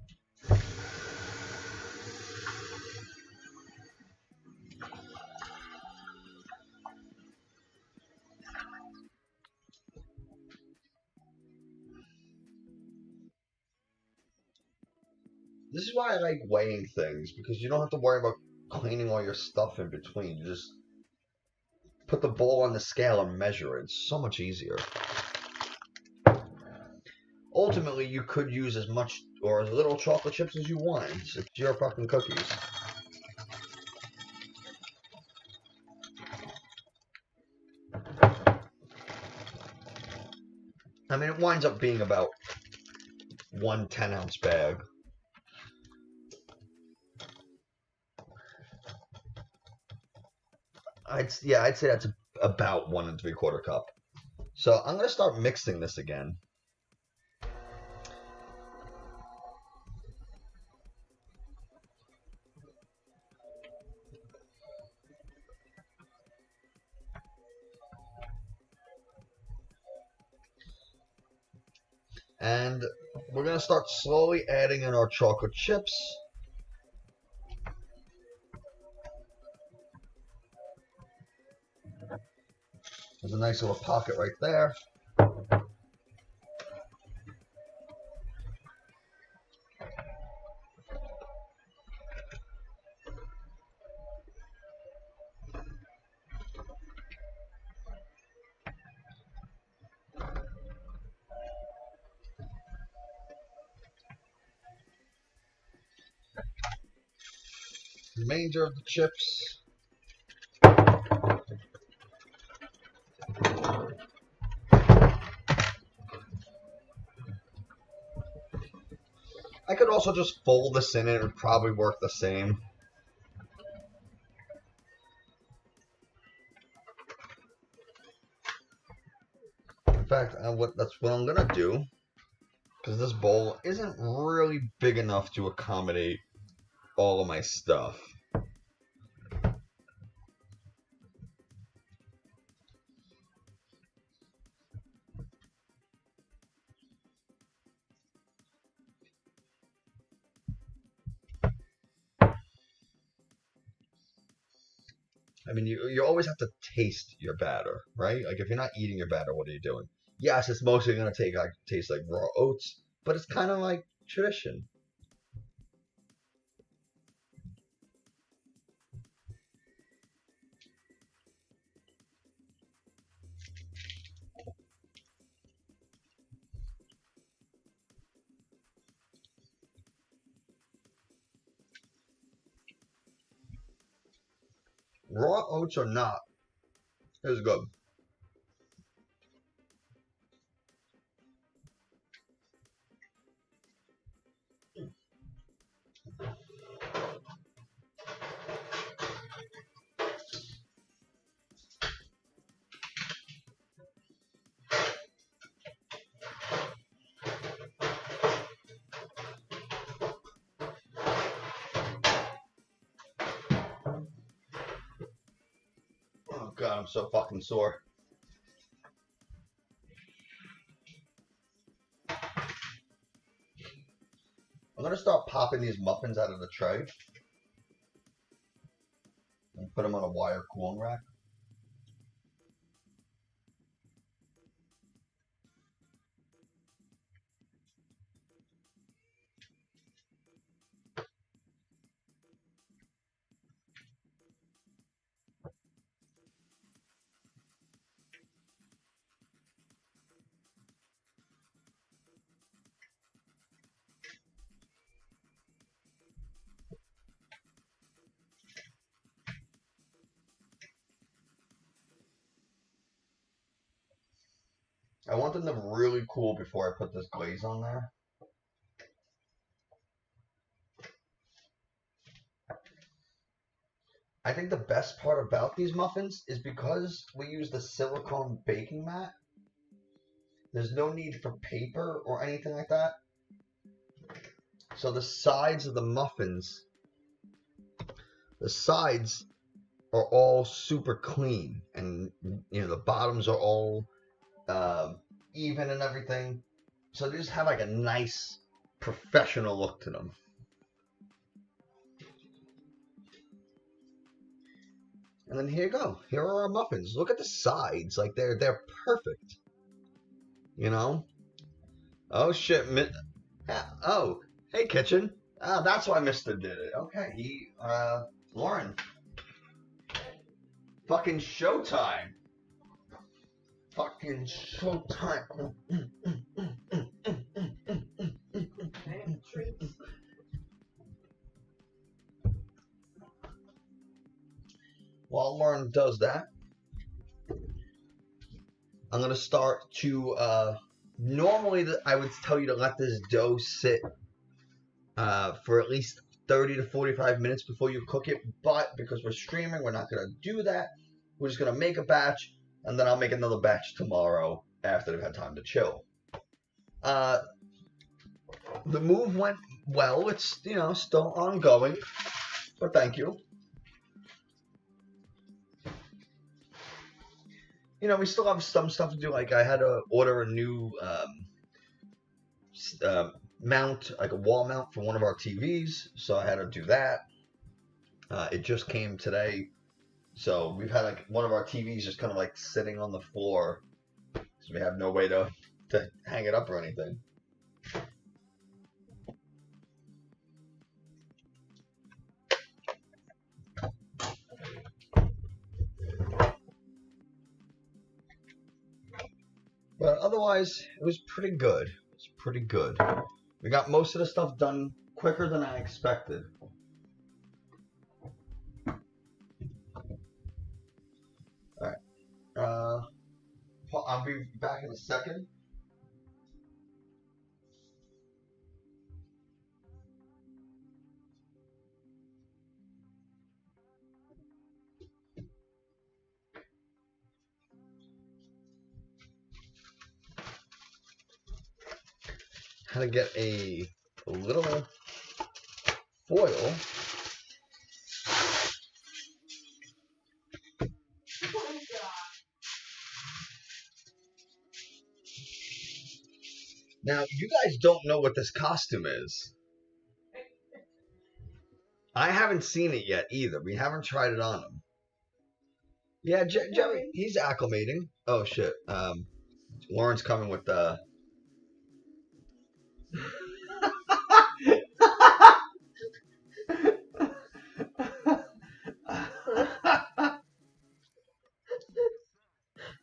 This is why I like weighing things, because you don't have to worry about cleaning all your stuff in between. You just put the bowl on the scale and measure it. It's so much easier. Ultimately, you could use as much or as little chocolate chips as you want. It's your fucking cookies. I mean, it winds up being about 1 10-ounce bag. I'd say that's about 1 3/4 cup. So I'm gonna start mixing this again. And we're gonna start slowly adding in our chocolate chips. There's a nice little pocket right there. Remainder of the chips. I could also just fold this in and it would probably work the same. In fact, that's what I'm gonna do, because this bowl isn't really big enough to accommodate all of my stuff. I mean, you always have to taste your batter, right? Like if you're not eating your batter, what are you doing? Yes, it's mostly gonna taste like raw oats, but it's kind of like tradition. Raw oats or not, it's good. Oh god, I'm so fucking sore. I'm gonna start popping these muffins out of the tray and put them on a wire cooling rack. I want them to really cool before I put this glaze on there. I think the best part about these muffins is because we use the silicone baking mat, there's no need for paper or anything like that. So the sides of the muffins, the sides are all super clean, and you know the bottoms are all even and everything. So they just have like a nice professional look to them. And then here you go. Here are our muffins. Look at the sides. Like they're perfect. You know? Oh shit. Oh, hey kitchen. Oh, that's why Mr. did it. Okay, Lauren. Fucking showtime. Fucking showtime. Treats. While Lauren does that, I'm gonna start to. Normally, I would tell you to let this dough sit for at least 30 to 45 minutes before you cook it. But because we're streaming, we're not gonna do that. We're just gonna make a batch, and then I'll make another batch tomorrow after they've had time to chill. The move went well. It's still ongoing, but thank you. We still have some stuff to do. Like I had to order a new mount, like a wall mount for one of our TVs, so I had to do that. It just came today, so we've had like one of our TVs just kind of like sitting on the floor, so we have no way to hang it up or anything. But otherwise, it was pretty good. It's pretty good. We got most of the stuff done quicker than I expected. Alright. I'll be back in a second. How to get a little foil. Now, you guys don't know what this costume is. I haven't seen it yet either. We haven't tried it on him. Yeah, Jerry, he's acclimating. Oh shit. Lauren's coming with the.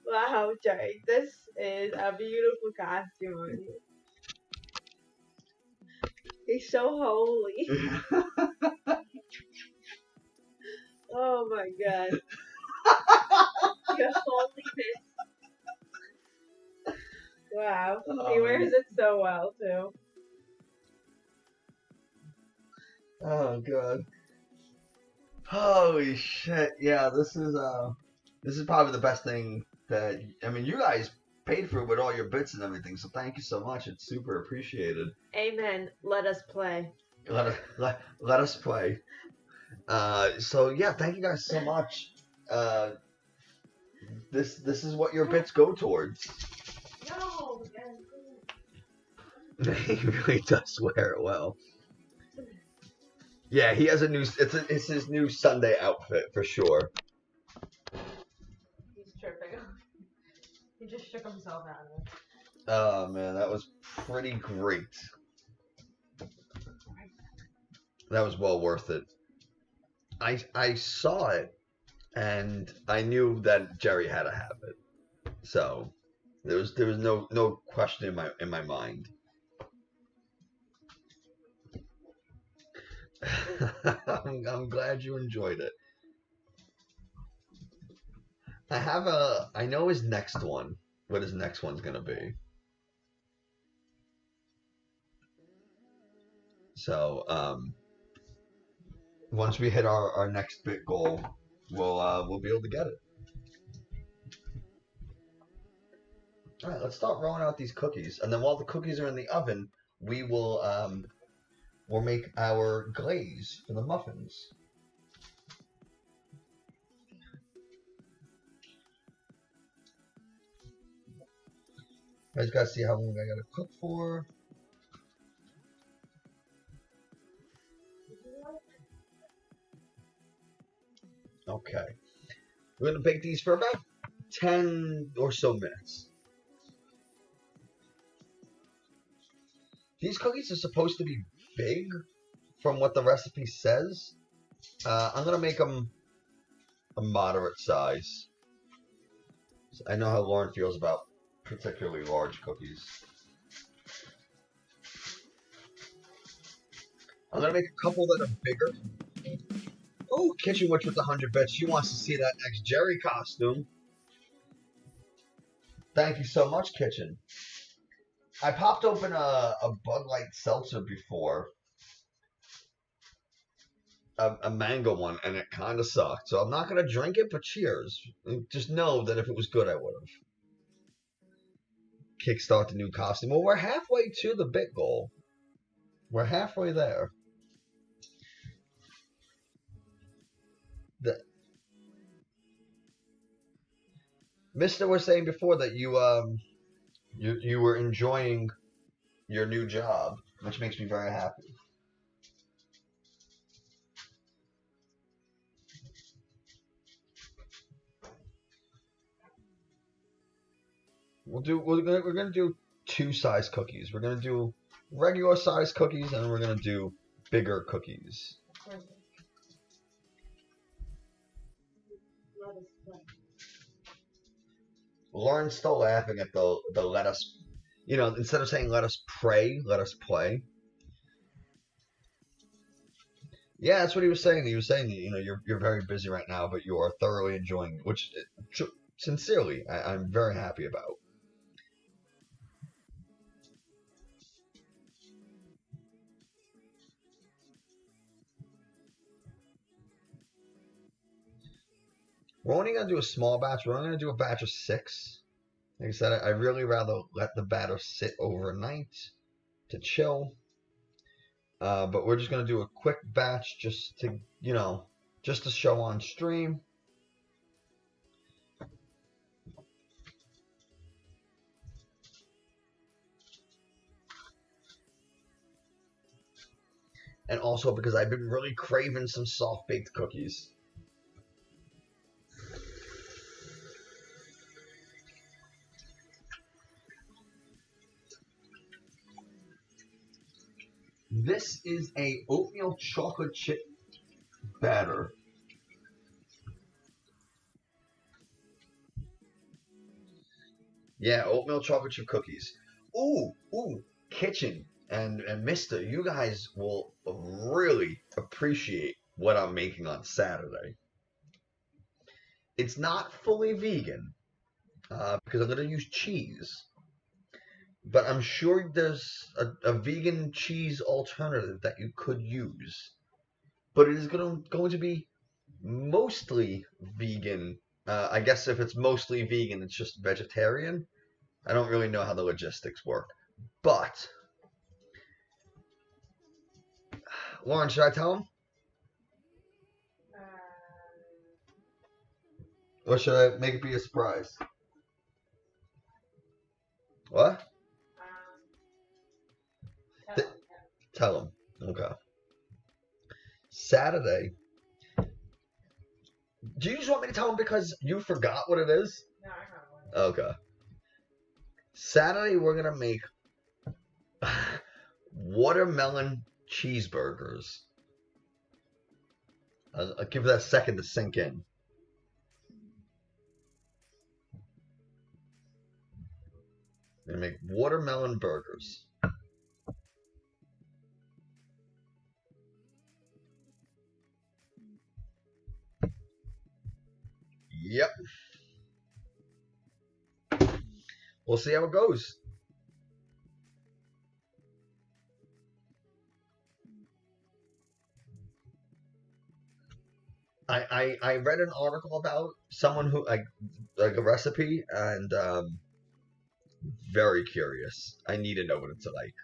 Wow, Jerry, this is a beautiful costume on you. He's so holy. Oh my god. Your holiness. Wow. He wears it so well too. Oh god. Holy shit. Yeah, this is probably the best thing that I mean you guys paid for it with all your bits and everything, so thank you so much. It's super appreciated. Amen. Let us play. Let us play. So yeah, thank you guys so much. This is what your bits go towards. No. He really does wear it well. Yeah, he has a new. It's his new Sunday outfit for sure. He's tripping. He just shook himself out of it. Oh man, that was pretty great. That was well worth it. I saw it, and I knew that Jerry had to have it. So there was no question in my mind. I'm glad you enjoyed it. I know his next one. What his next one's gonna be. So once we hit our next bit goal, we'll be able to get it. All right, let's start rolling out these cookies, and then while the cookies are in the oven, we'll make our glaze for the muffins. You guys gotta see how long I gotta cook for. Okay. We're gonna bake these for about 10 or so minutes. These cookies are supposed to be big from what the recipe says. I'm gonna make them a moderate size. I know how Lauren feels about particularly large cookies. I'm gonna make a couple that are bigger. Oh, Kitchen Witch with the 100 bits. She wants to see that next Jerry costume. Thank you so much, Kitchen. I popped open a Bud Light seltzer before. A mango one, and it kind of sucked. So I'm not going to drink it, but cheers. Just know that if it was good, I would have. Kickstart the new costume. Well, we're halfway to the bit goal. We're halfway there. Mister was saying before that you were enjoying your new job, which makes me very happy. We're gonna do 2 size cookies. We're gonna do regular size cookies, and we're gonna do bigger cookies. Lauren's still laughing at the let us, instead of saying let us pray, let us play. Yeah, that's what he was saying. He was saying, you're very busy right now, but you are thoroughly enjoying it, which, sincerely, I'm very happy about. We're only going to do a small batch. We're only going to do a batch of 6. Like I said, I really rather let the batter sit overnight to chill. But we're just going to do a quick batch just to, just to show on stream. And also because I've been really craving some soft-baked cookies. this is a oatmeal chocolate chip batter. Yeah, oatmeal chocolate chip cookies. Ooh, kitchen and Mister, you guys will really appreciate what I'm making on Saturday. It's not fully vegan because I'm going to use cheese, but I'm sure there's a vegan cheese alternative that you could use. But it is going to be mostly vegan. I guess if it's mostly vegan, it's just vegetarian. I don't really know how the logistics work. But, Lauren, should I tell him? Or should I make it be a surprise? What? Tell him. Okay. Saturday. Do you just want me to tell him because you forgot what it is? No, I know. Okay. Saturday we're gonna make watermelon cheeseburgers. I'll give that a second to sink in. We're gonna make watermelon burgers. Yep. We'll see how it goes. I read an article about someone who like a recipe and very curious. I need to know what it's like.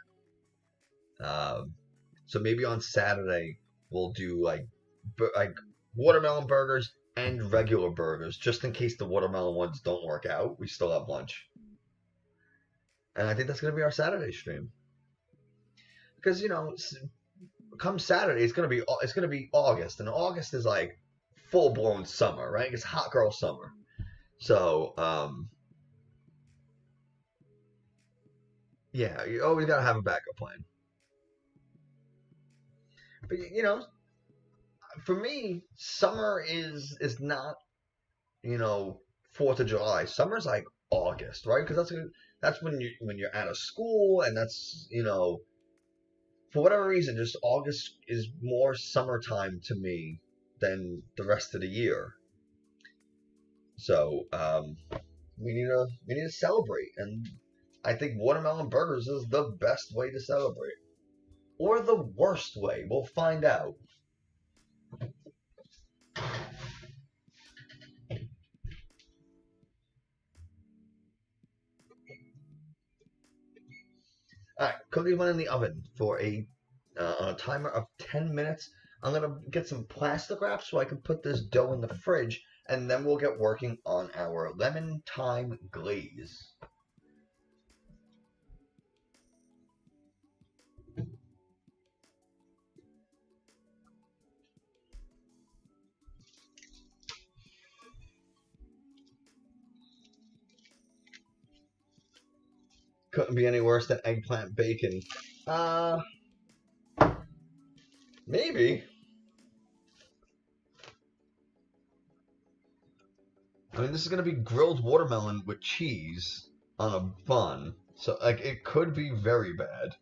So maybe on Saturday we'll do like watermelon burgers and regular burgers, just in case the watermelon ones don't work out. We still have lunch, and I think that's gonna be our Saturday stream. Because come Saturday, it's gonna be August, and August is like full blown summer, right? It's hot girl summer. So yeah, you always gotta have a backup plan. But for me, summer is not 4th of July. Summer's like August, right? Because that's when you're out of school, and that's for whatever reason, just August is more summertime to me than the rest of the year. So we need to celebrate, and I think watermelon burgers is the best way to celebrate, or the worst way. We'll find out. Alright, cookies went in the oven for on a timer of 10 minutes. I'm going to get some plastic wrap so I can put this dough in the fridge, and then we'll get working on our lemon thyme glaze. Couldn't be any worse than eggplant bacon. Maybe. I mean, this is going to be grilled watermelon with cheese on a bun. So, like, it could be very bad.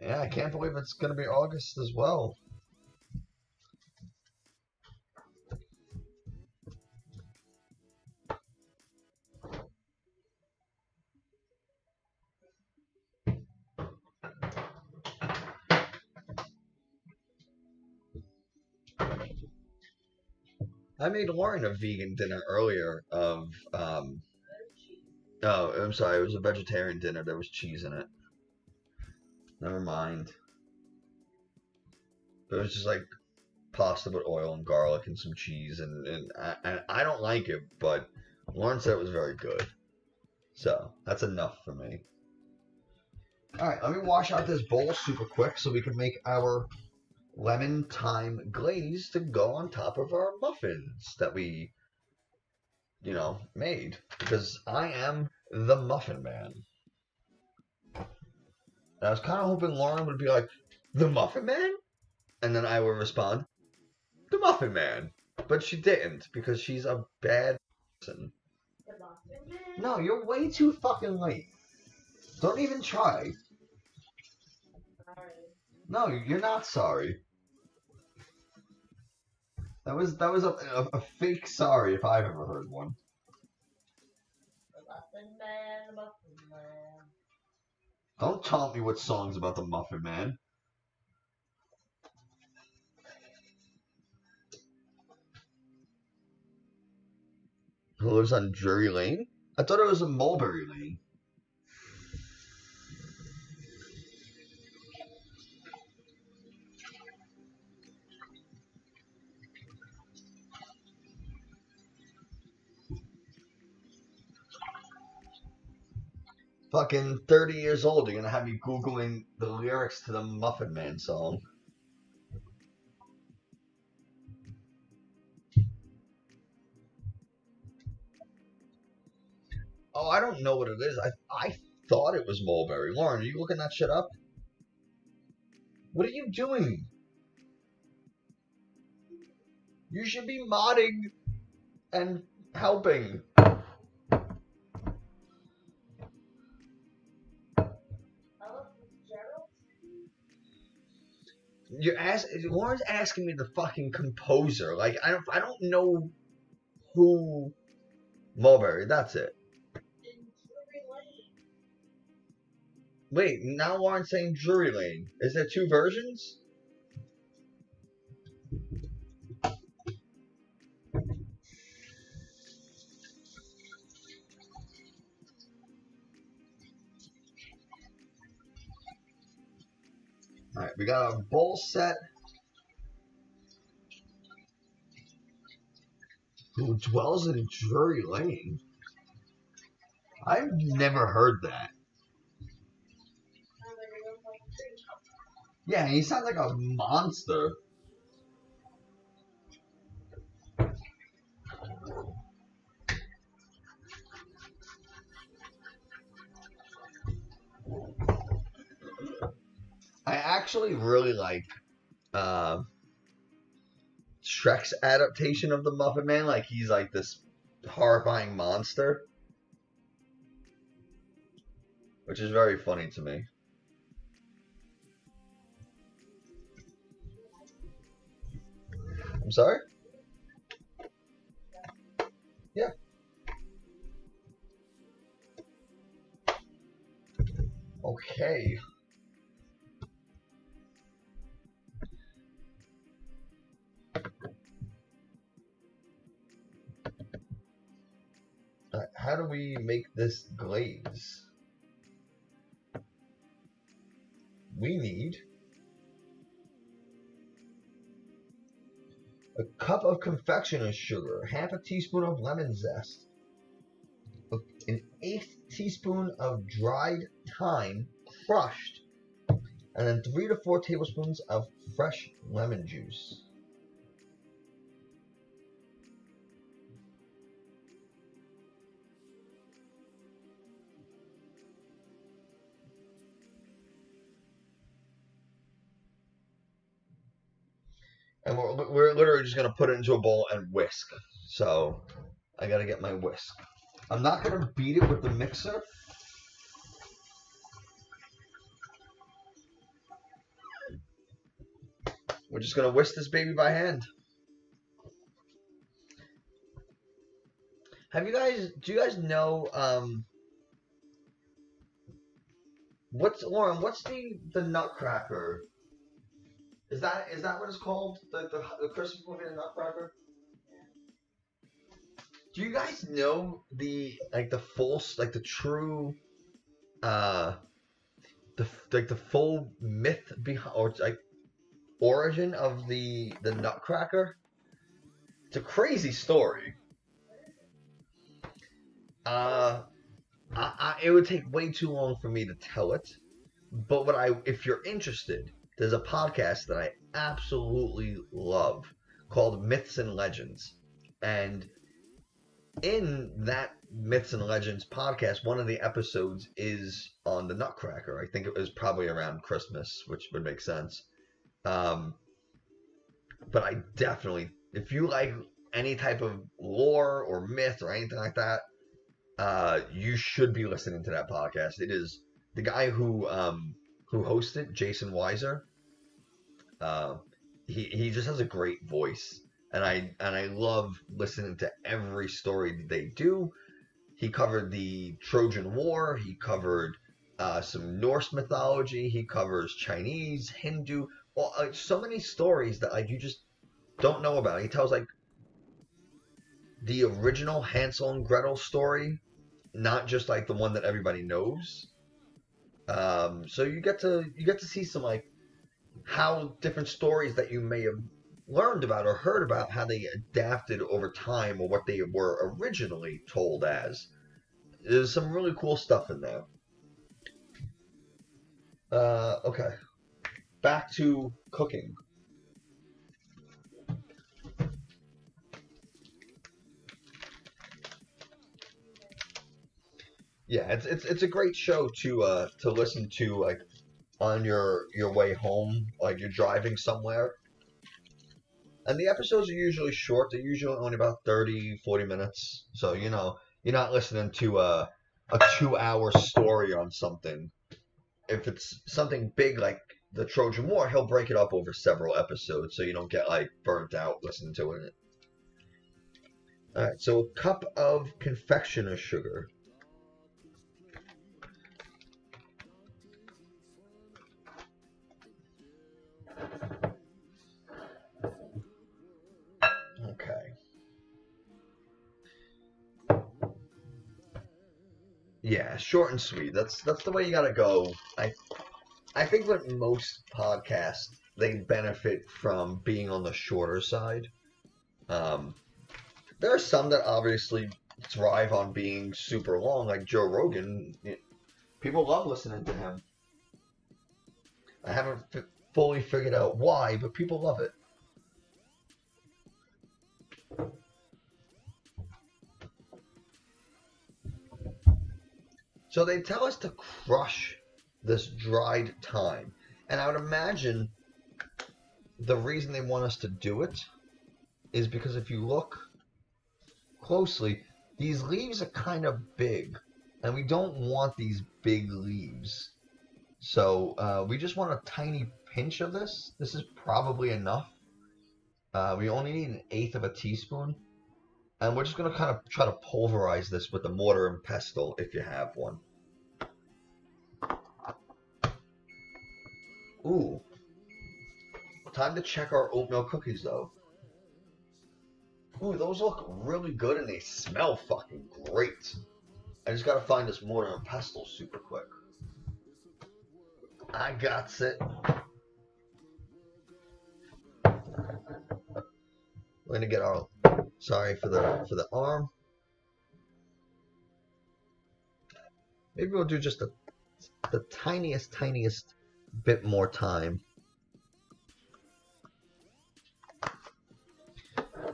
Yeah, I can't believe it's going to be August as well. I made Lauren a vegan dinner earlier of, oh, I'm sorry, it was a vegetarian dinner. There was cheese in it. Never mind. It was just like pasta with oil and garlic and some cheese, and I don't like it, but Lauren said it was very good. So, that's enough for me. Alright, let me wash out this bowl super quick so we can make our lemon thyme glaze to go on top of our muffins that we, made. Because I am the Muffin Man. And I was kind of hoping Lauren would be like, the Muffin Man? And then I would respond, the Muffin Man. But she didn't, because she's a bad person. The Muffin Man? No, you're way too fucking late. Don't even try. Sorry. No, you're not sorry. That was a fake sorry if I've ever heard one. The Muffin Man, the Muffin Man. Don't taunt me with songs about the Muffin Man. Who lives on Drury Lane? I thought it was in Mulberry Lane. Fucking 30 years old, you're gonna have me Googling the lyrics to the Muffin Man song. Oh, I don't know what it is. I thought it was Mulberry. Lauren, are you looking that shit up? What are you doing? You should be modding and helping. Lauren's asking me the fucking composer. Like I don't know who Mulberry. That's it. Wait, now Lauren's saying Drury Lane. Is there two versions? Alright, we got our bowl set. Who dwells in Drury Lane? I've never heard that. Yeah, he sounds like a monster. I actually really like Shrek's adaptation of the Muffin Man. Like he's like this horrifying monster, which is very funny to me. I'm sorry? Yeah. Okay. How do we make this glaze? We need a cup of confectioner's sugar, half a teaspoon of lemon zest, an eighth teaspoon of dried thyme crushed, and then 3 to 4 tablespoons of fresh lemon juice. And we're literally just going to put it into a bowl and whisk. So, I got to get my whisk. I'm not going to beat it with the mixer. We're just going to whisk this baby by hand. Do you guys know, Lauren, what's the Nutcracker? Is that what it's called? The Christmas movie, The Nutcracker? Do you guys know the true, the full myth behind, or like origin of the Nutcracker? It's a crazy story. It would take way too long for me to tell it, But if you're interested, there's a podcast that I absolutely love called Myths and Legends. And in that Myths and Legends podcast, one of the episodes is on the Nutcracker. I think it was probably around Christmas, which would make sense. But I definitely, if you like any type of lore or myth or anything like that, you should be listening to that podcast. It is the guy who hosts it, Jason Weiser. He just has a great voice, and I love listening to every story that they do. He covered the Trojan War. He covered some Norse mythology. He covers Chinese, Hindu, well, so many stories that like you just don't know about. He tells like the original Hansel and Gretel story, not just like the one that everybody knows. So you get to see some like how different stories that you may have learned about or heard about, how they adapted over time or what they were originally told as. There's some really cool stuff in there. Okay. Back to cooking. Yeah, it's a great show to listen to like on your way home, like you're driving somewhere. And the episodes are usually short. They're usually only about 30, 40 minutes. So, you know, you're not listening to a 2-hour story on something. If it's something big like the Trojan War, he'll break it up over several episodes so you don't get like burnt out listening to it. Alright, so a cup of confectioner's sugar. Okay. Yeah, short and sweet. That's the way you gotta go. I think that most podcasts they benefit from being on the shorter side. There are some that obviously thrive on being super long, like Joe Rogan. People love listening to him. I haven't fully figured out why, but people love it. So they tell us to crush this dried thyme. And I would imagine the reason they want us to do it is because if you look closely, these leaves are kind of big. And we don't want these big leaves. So we just want a tiny pinch of this. This is probably enough. We only need 1/8 of a teaspoon. And we're just going to kind of try to pulverize this with a mortar and pestle if you have one. Ooh. Time to check our oatmeal cookies, though. Ooh, those look really good and they smell fucking great. I just got to find this mortar and pestle super quick. I got it. We're going to get our... Sorry for the arm. Maybe we'll do just the tiniest bit more time.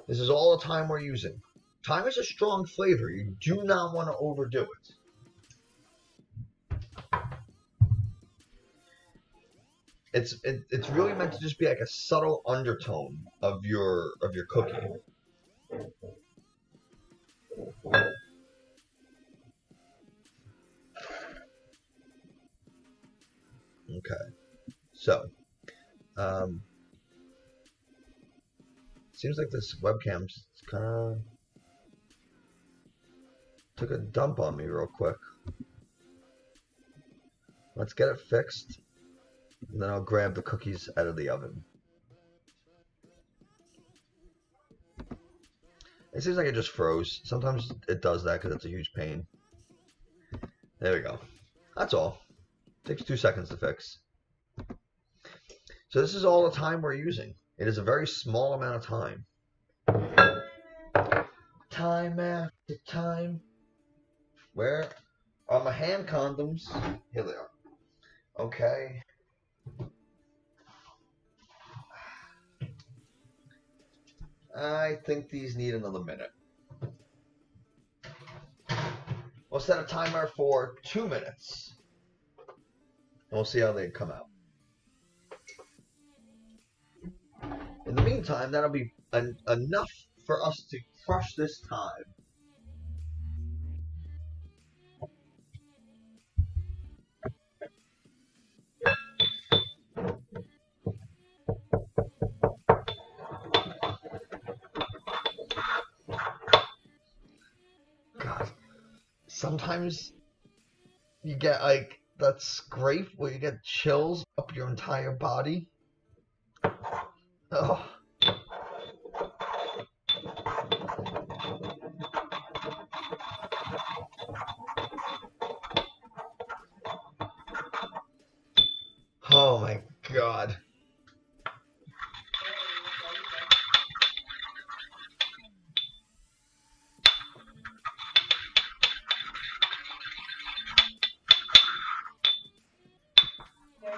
This is all the time we're using. Thyme is a strong flavor. You do not want to overdo it. It's really meant to just be like a subtle undertone of your cooking. Okay, so seems like this webcam's kind of took a dump on me real quick. Let's get it fixed, and then I'll grab the cookies out of the oven. It seems like it just froze. Sometimes it does that because it's a huge pain. There we go. That's all. Takes 2 seconds to fix. So this is all the time we're using. It is a very small amount of time. Time after time. Where are my hand condoms? Here they are. Okay. I think these need another minute. We'll set a timer for 2 minutes. And we'll see how they come out. In the meantime, that'll be enough for us to crush this time. God, sometimes you get like that scrape where you get chills up your entire body. Oh. Oh my God.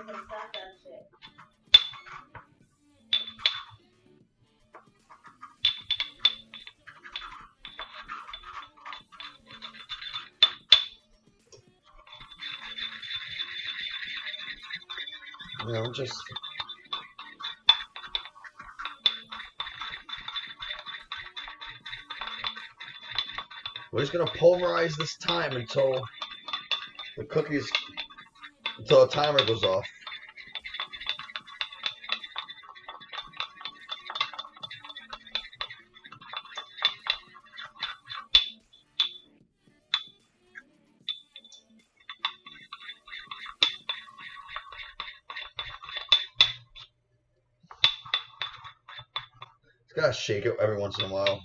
Stop that shit. You know, just we're just gonna pulverize this time until the cookies, until the timer goes off. Just gotta shake it every once in a while.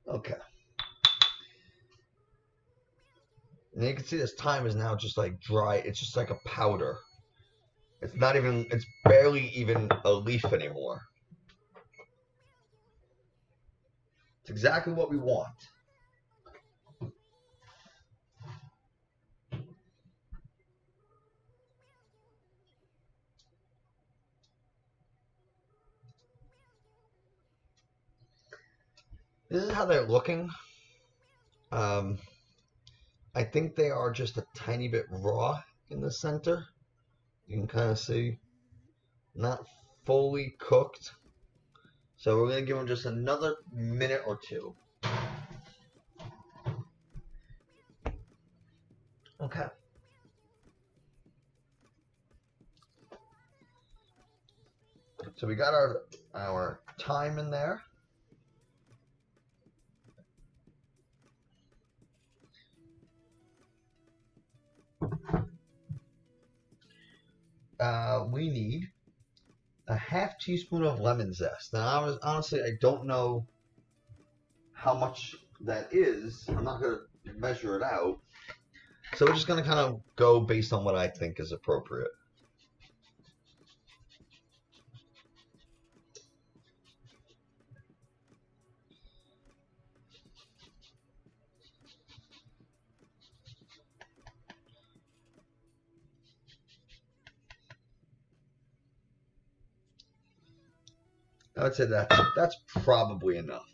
Okay. And you can see this time is now just like dry. It's just like a powder. It's not even, it's barely even a leaf anymore. It's exactly what we want. This is how they're looking. I think they are just a tiny bit raw in the center. You can kind of see, not fully cooked. So we're going to give them just another minute or two. Okay. So we got our time in there. We need a half teaspoon of lemon zest. Now, honestly, I don't know how much that is. I'm not going to measure it out. So we're just going to kind of go based on what I think is appropriate. I would say that's probably enough.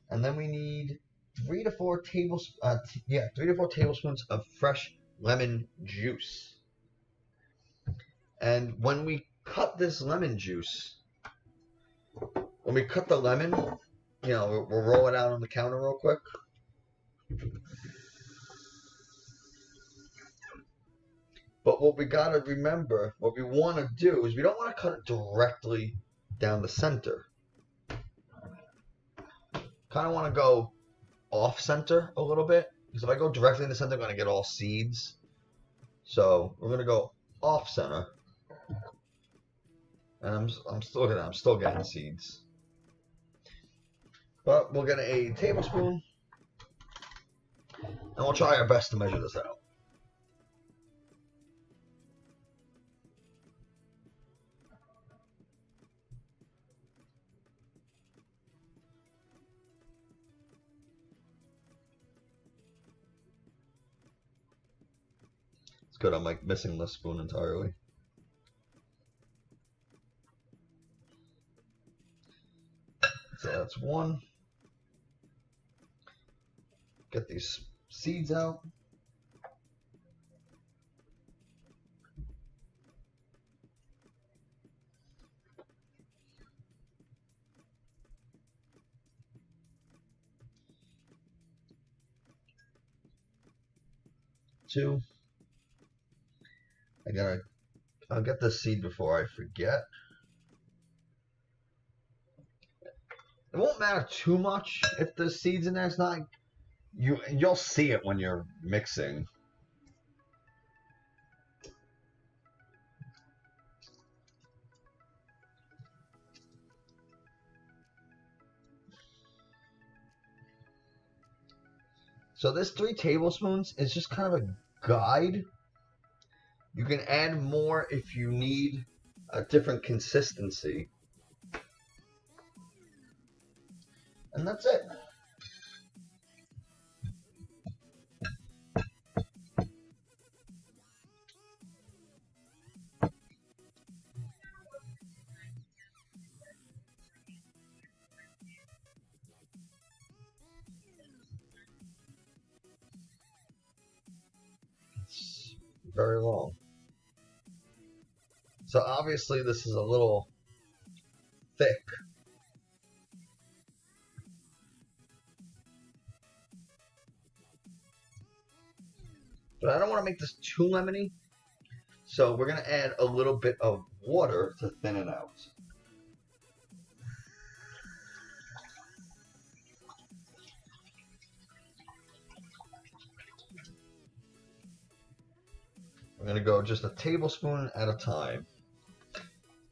And then we need 3 to 4 tablespoons of fresh lemon juice. And when we cut this lemon juice, when we cut the lemon, you know, we'll roll it out on the counter real quick. But what we gotta remember, what we want to do is we don't want to cut it directly down the center. Kind of want to go off center a little bit, because if I go directly in the center, I'm going to get all seeds. So we're going to go off center. And I'm still getting seeds. But we'll get a tablespoon, and we'll try our best to measure this out. It's good I'm like missing the spoon entirely. So that's one. Get these seeds out. Two. I'll get this seed before I forget. It won't matter too much if the seeds in there. It's not you'll see it when you're mixing. So this 3 tablespoons is just kind of a guide. You can add more if you need a different consistency. And that's it. It's very long. So obviously this is a little thick. But I don't want to make this too lemony. So we're going to add a little bit of water to thin it out. I'm going to go just a tablespoon at a time.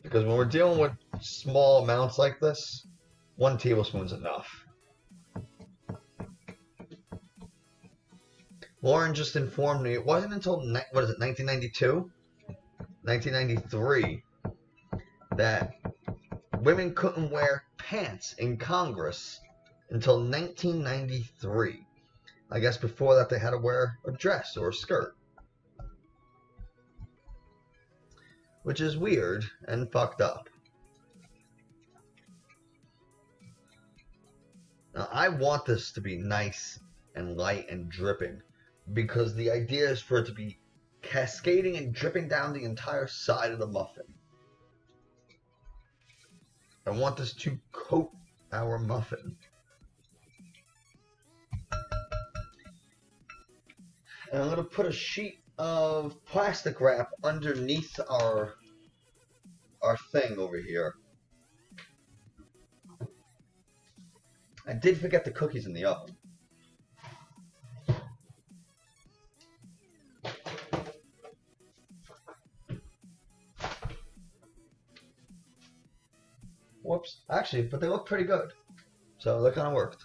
Because when we're dealing with small amounts like this, 1 tablespoon is enough. Lauren just informed me it wasn't until, 1992? 1993 that women couldn't wear pants in Congress until 1993. I guess before that they had to wear a dress or a skirt. Which is weird and fucked up. Now, I want this to be nice and light and dripping because the idea is for it to be cascading and dripping down the entire side of the muffin. I want this to coat our muffin. And I'm going to put a sheet of plastic wrap underneath our thing over here. I did forget the cookies in the oven. Whoops. Actually, but they look pretty good. So that kind of worked.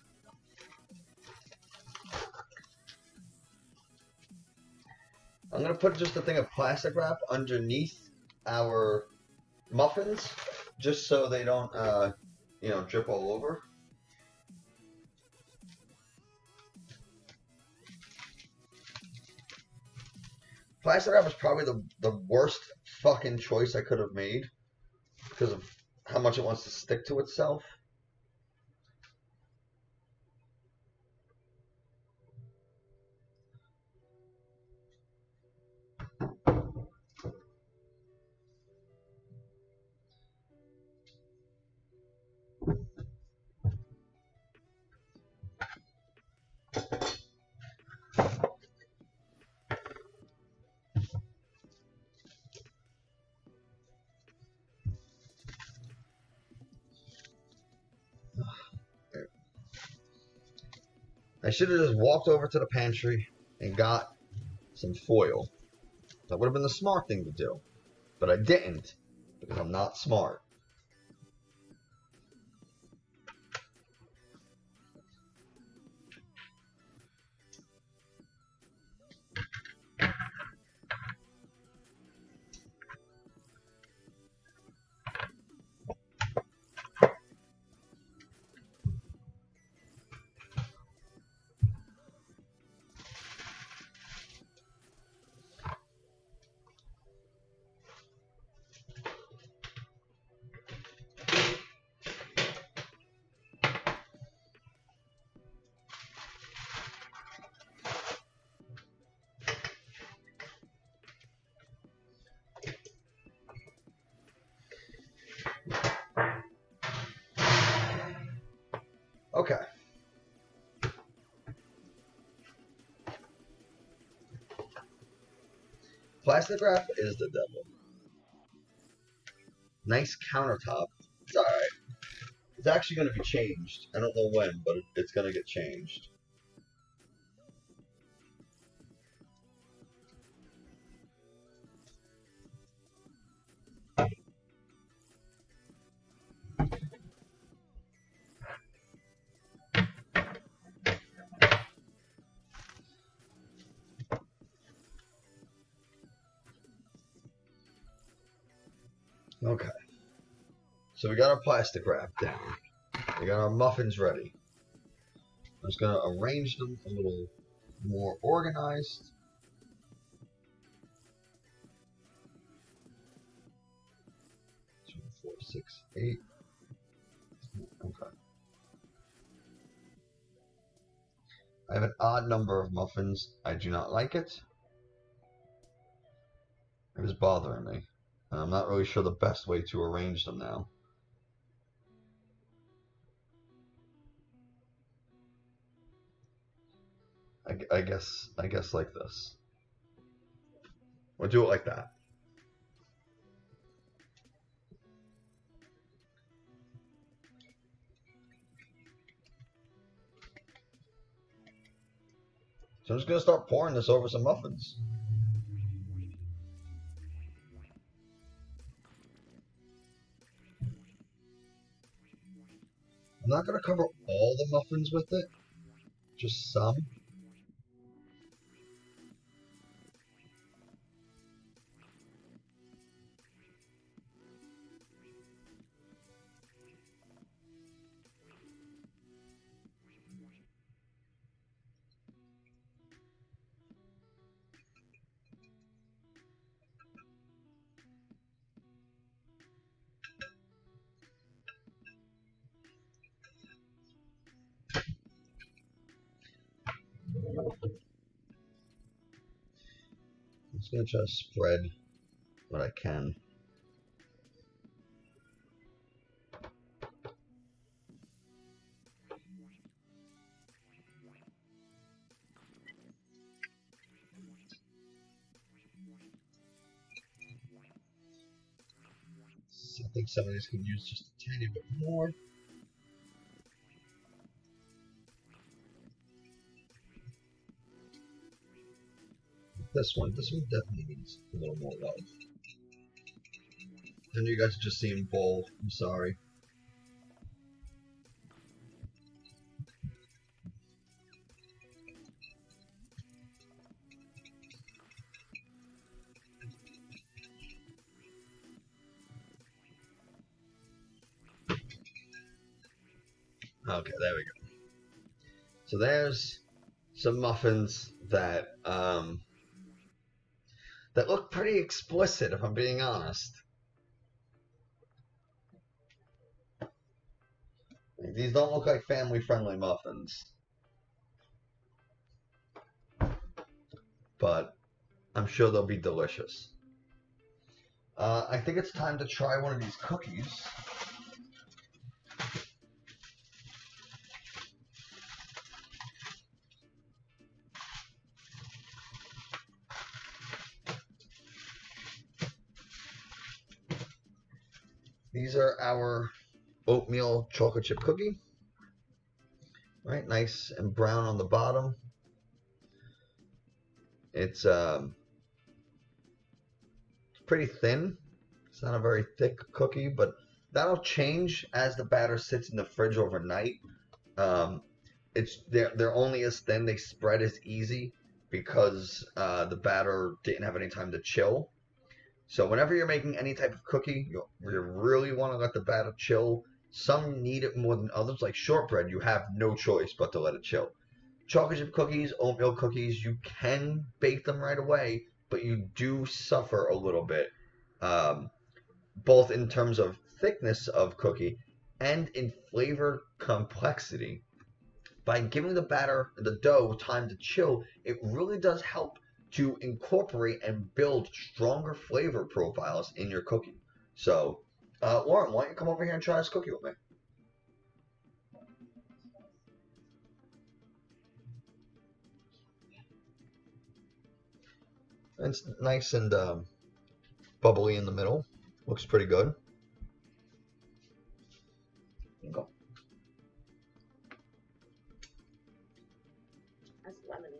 I'm going to put just a thing of plastic wrap underneath our muffins, just so they don't, drip all over. Plastic wrap was probably the worst fucking choice I could have made because of how much it wants to stick to itself. I should have just walked over to the pantry and got some foil. That would have been the smart thing to do. But I didn't, because I'm not smart. Okay. Plastic wrap is the devil. Nice countertop. It's alright. It's actually going to be changed. I don't know when, but it's going to get changed. Okay. So we got our plastic wrap down. We got our muffins ready. I'm just going to arrange them a little more organized. 2, 4, 6, 8. Okay. I have an odd number of muffins. I do not like it. It is bothering me. And I'm not really sure the best way to arrange them now. I guess like this. We'll do it like that. So I'm just gonna start pouring this over some muffins. I'm not gonna cover all the muffins with it, just some. I'm just gonna try to spread what I can. I think some of these could use just a tiny bit more. This one definitely needs a little more love. I know you guys are just seeing bowl. I'm sorry. Okay, there we go. So there's some muffins that that look pretty explicit, if I'm being honest. These don't look like family-friendly muffins. But I'm sure they'll be delicious. I think it's time to try one of these cookies. These are our oatmeal chocolate chip cookie. Right, nice and brown on the bottom. It's pretty thin. It's not a very thick cookie, but that'll change as the batter sits in the fridge overnight. They're only as thin. They spread as easy because the batter didn't have any time to chill. So whenever you're making any type of cookie, you really want to let the batter chill. Some need it more than others. Like shortbread, you have no choice but to let it chill. Chocolate chip cookies, oatmeal cookies, you can bake them right away, but you do suffer a little bit, both in terms of thickness of cookie and in flavor complexity. By giving the dough, time to chill, it really does help to incorporate and build stronger flavor profiles in your cookie. So, Lauren, why don't you come over here and try this cookie with me? It's nice and bubbly in the middle. Looks pretty good. Go. That's lemony.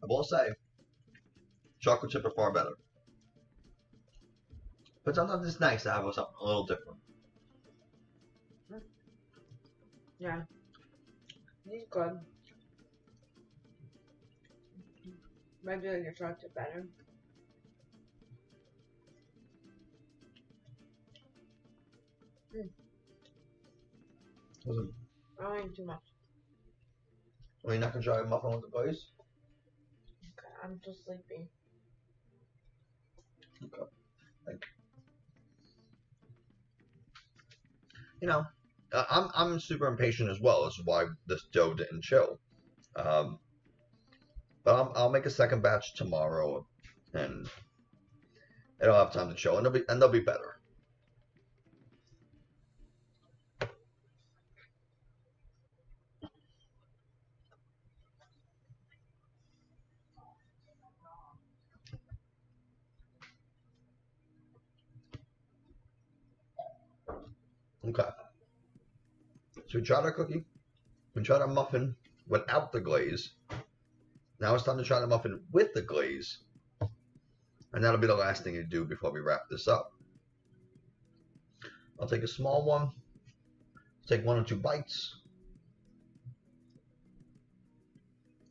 I will say, chocolate chip are far better. But sometimes it's nice to have something a little different. Yeah. He's good. Might do like your chocolate better. Wasn't, I don't eat too much. are you not gonna try a muffin with the glaze? Okay, I'm too sleepy. Okay. Thank you. You know, I'm super impatient as well. This is why this dough didn't chill. But I'll make a second batch tomorrow, and it'll have time to chill, and they'll be better. Okay. So we tried our cookie. We tried our muffin without the glaze. Now it's time to try the muffin with the glaze. And that'll be the last thing you do before we wrap this up. I'll take a small one. Take 1 or 2 bites.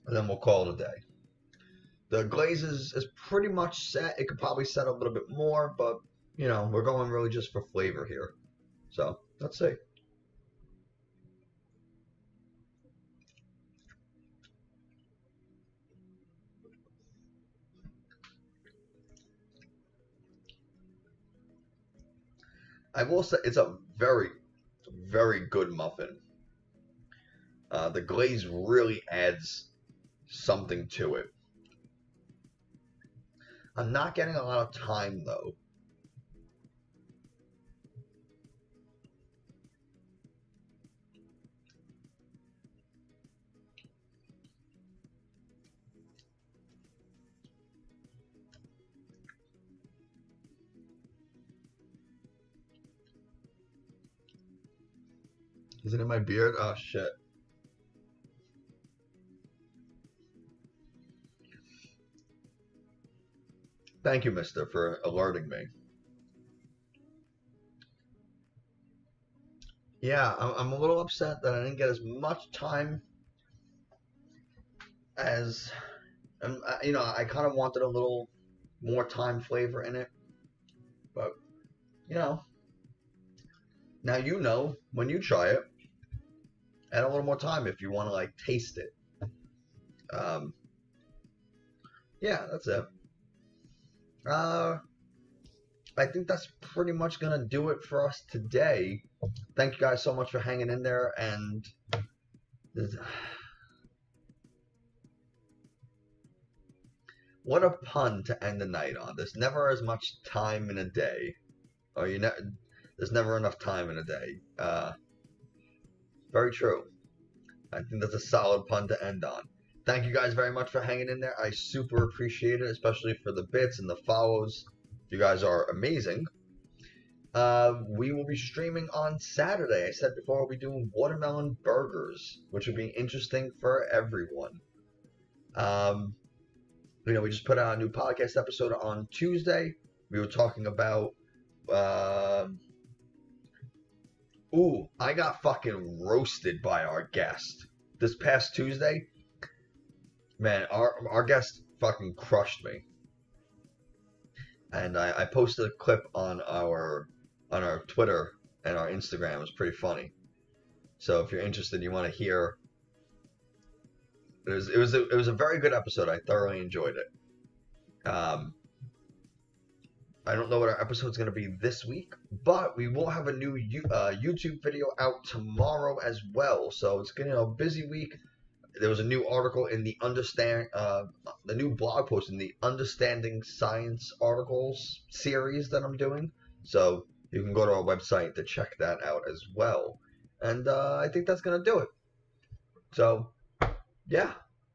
And then we'll call it a day. The glaze is pretty much set. It could probably set a little bit more, but, you know, we're going really just for flavor here. So, let's see. I will say it's a very, very good muffin. The glaze really adds something to it. I'm not getting a lot of time, though. Is it in my beard? Oh, shit. Thank you, mister, for alerting me. Yeah, I'm a little upset that I didn't get as much time as, you know, I kind of wanted a little more time flavor in it. But, you know, now you know when you try it, add a little more time if you want to, like, taste it. Yeah, that's it. I think that's pretty much going to do it for us today. Thank you guys so much for hanging in there, and what a pun to end the night on. There's never as much time in a day, or there's never enough time in a day. Very true. I think that's a solid pun to end on. Thank you guys very much for hanging in there. I super appreciate it, especially for the bits and the follows. You guys are amazing. We will be streaming on Saturday. I said before, we'll be doing watermelon burgers, which will be interesting for everyone. You know, we just put out a new podcast episode on Tuesday. We were talking about, I got fucking roasted by our guest this past Tuesday. Man, our guest fucking crushed me. And I posted a clip on our Twitter and our Instagram. It was pretty funny. So if you're interested, you want to hear. It was a very good episode. I thoroughly enjoyed it. I don't know what our episode's going to be this week, but we will have a new YouTube video out tomorrow as well. So it's going to be a busy week. There was a new article in the new blog post in the Understanding Science articles series that I'm doing. So you can go to our website to check that out as well. And I think that's going to do it. So, yeah.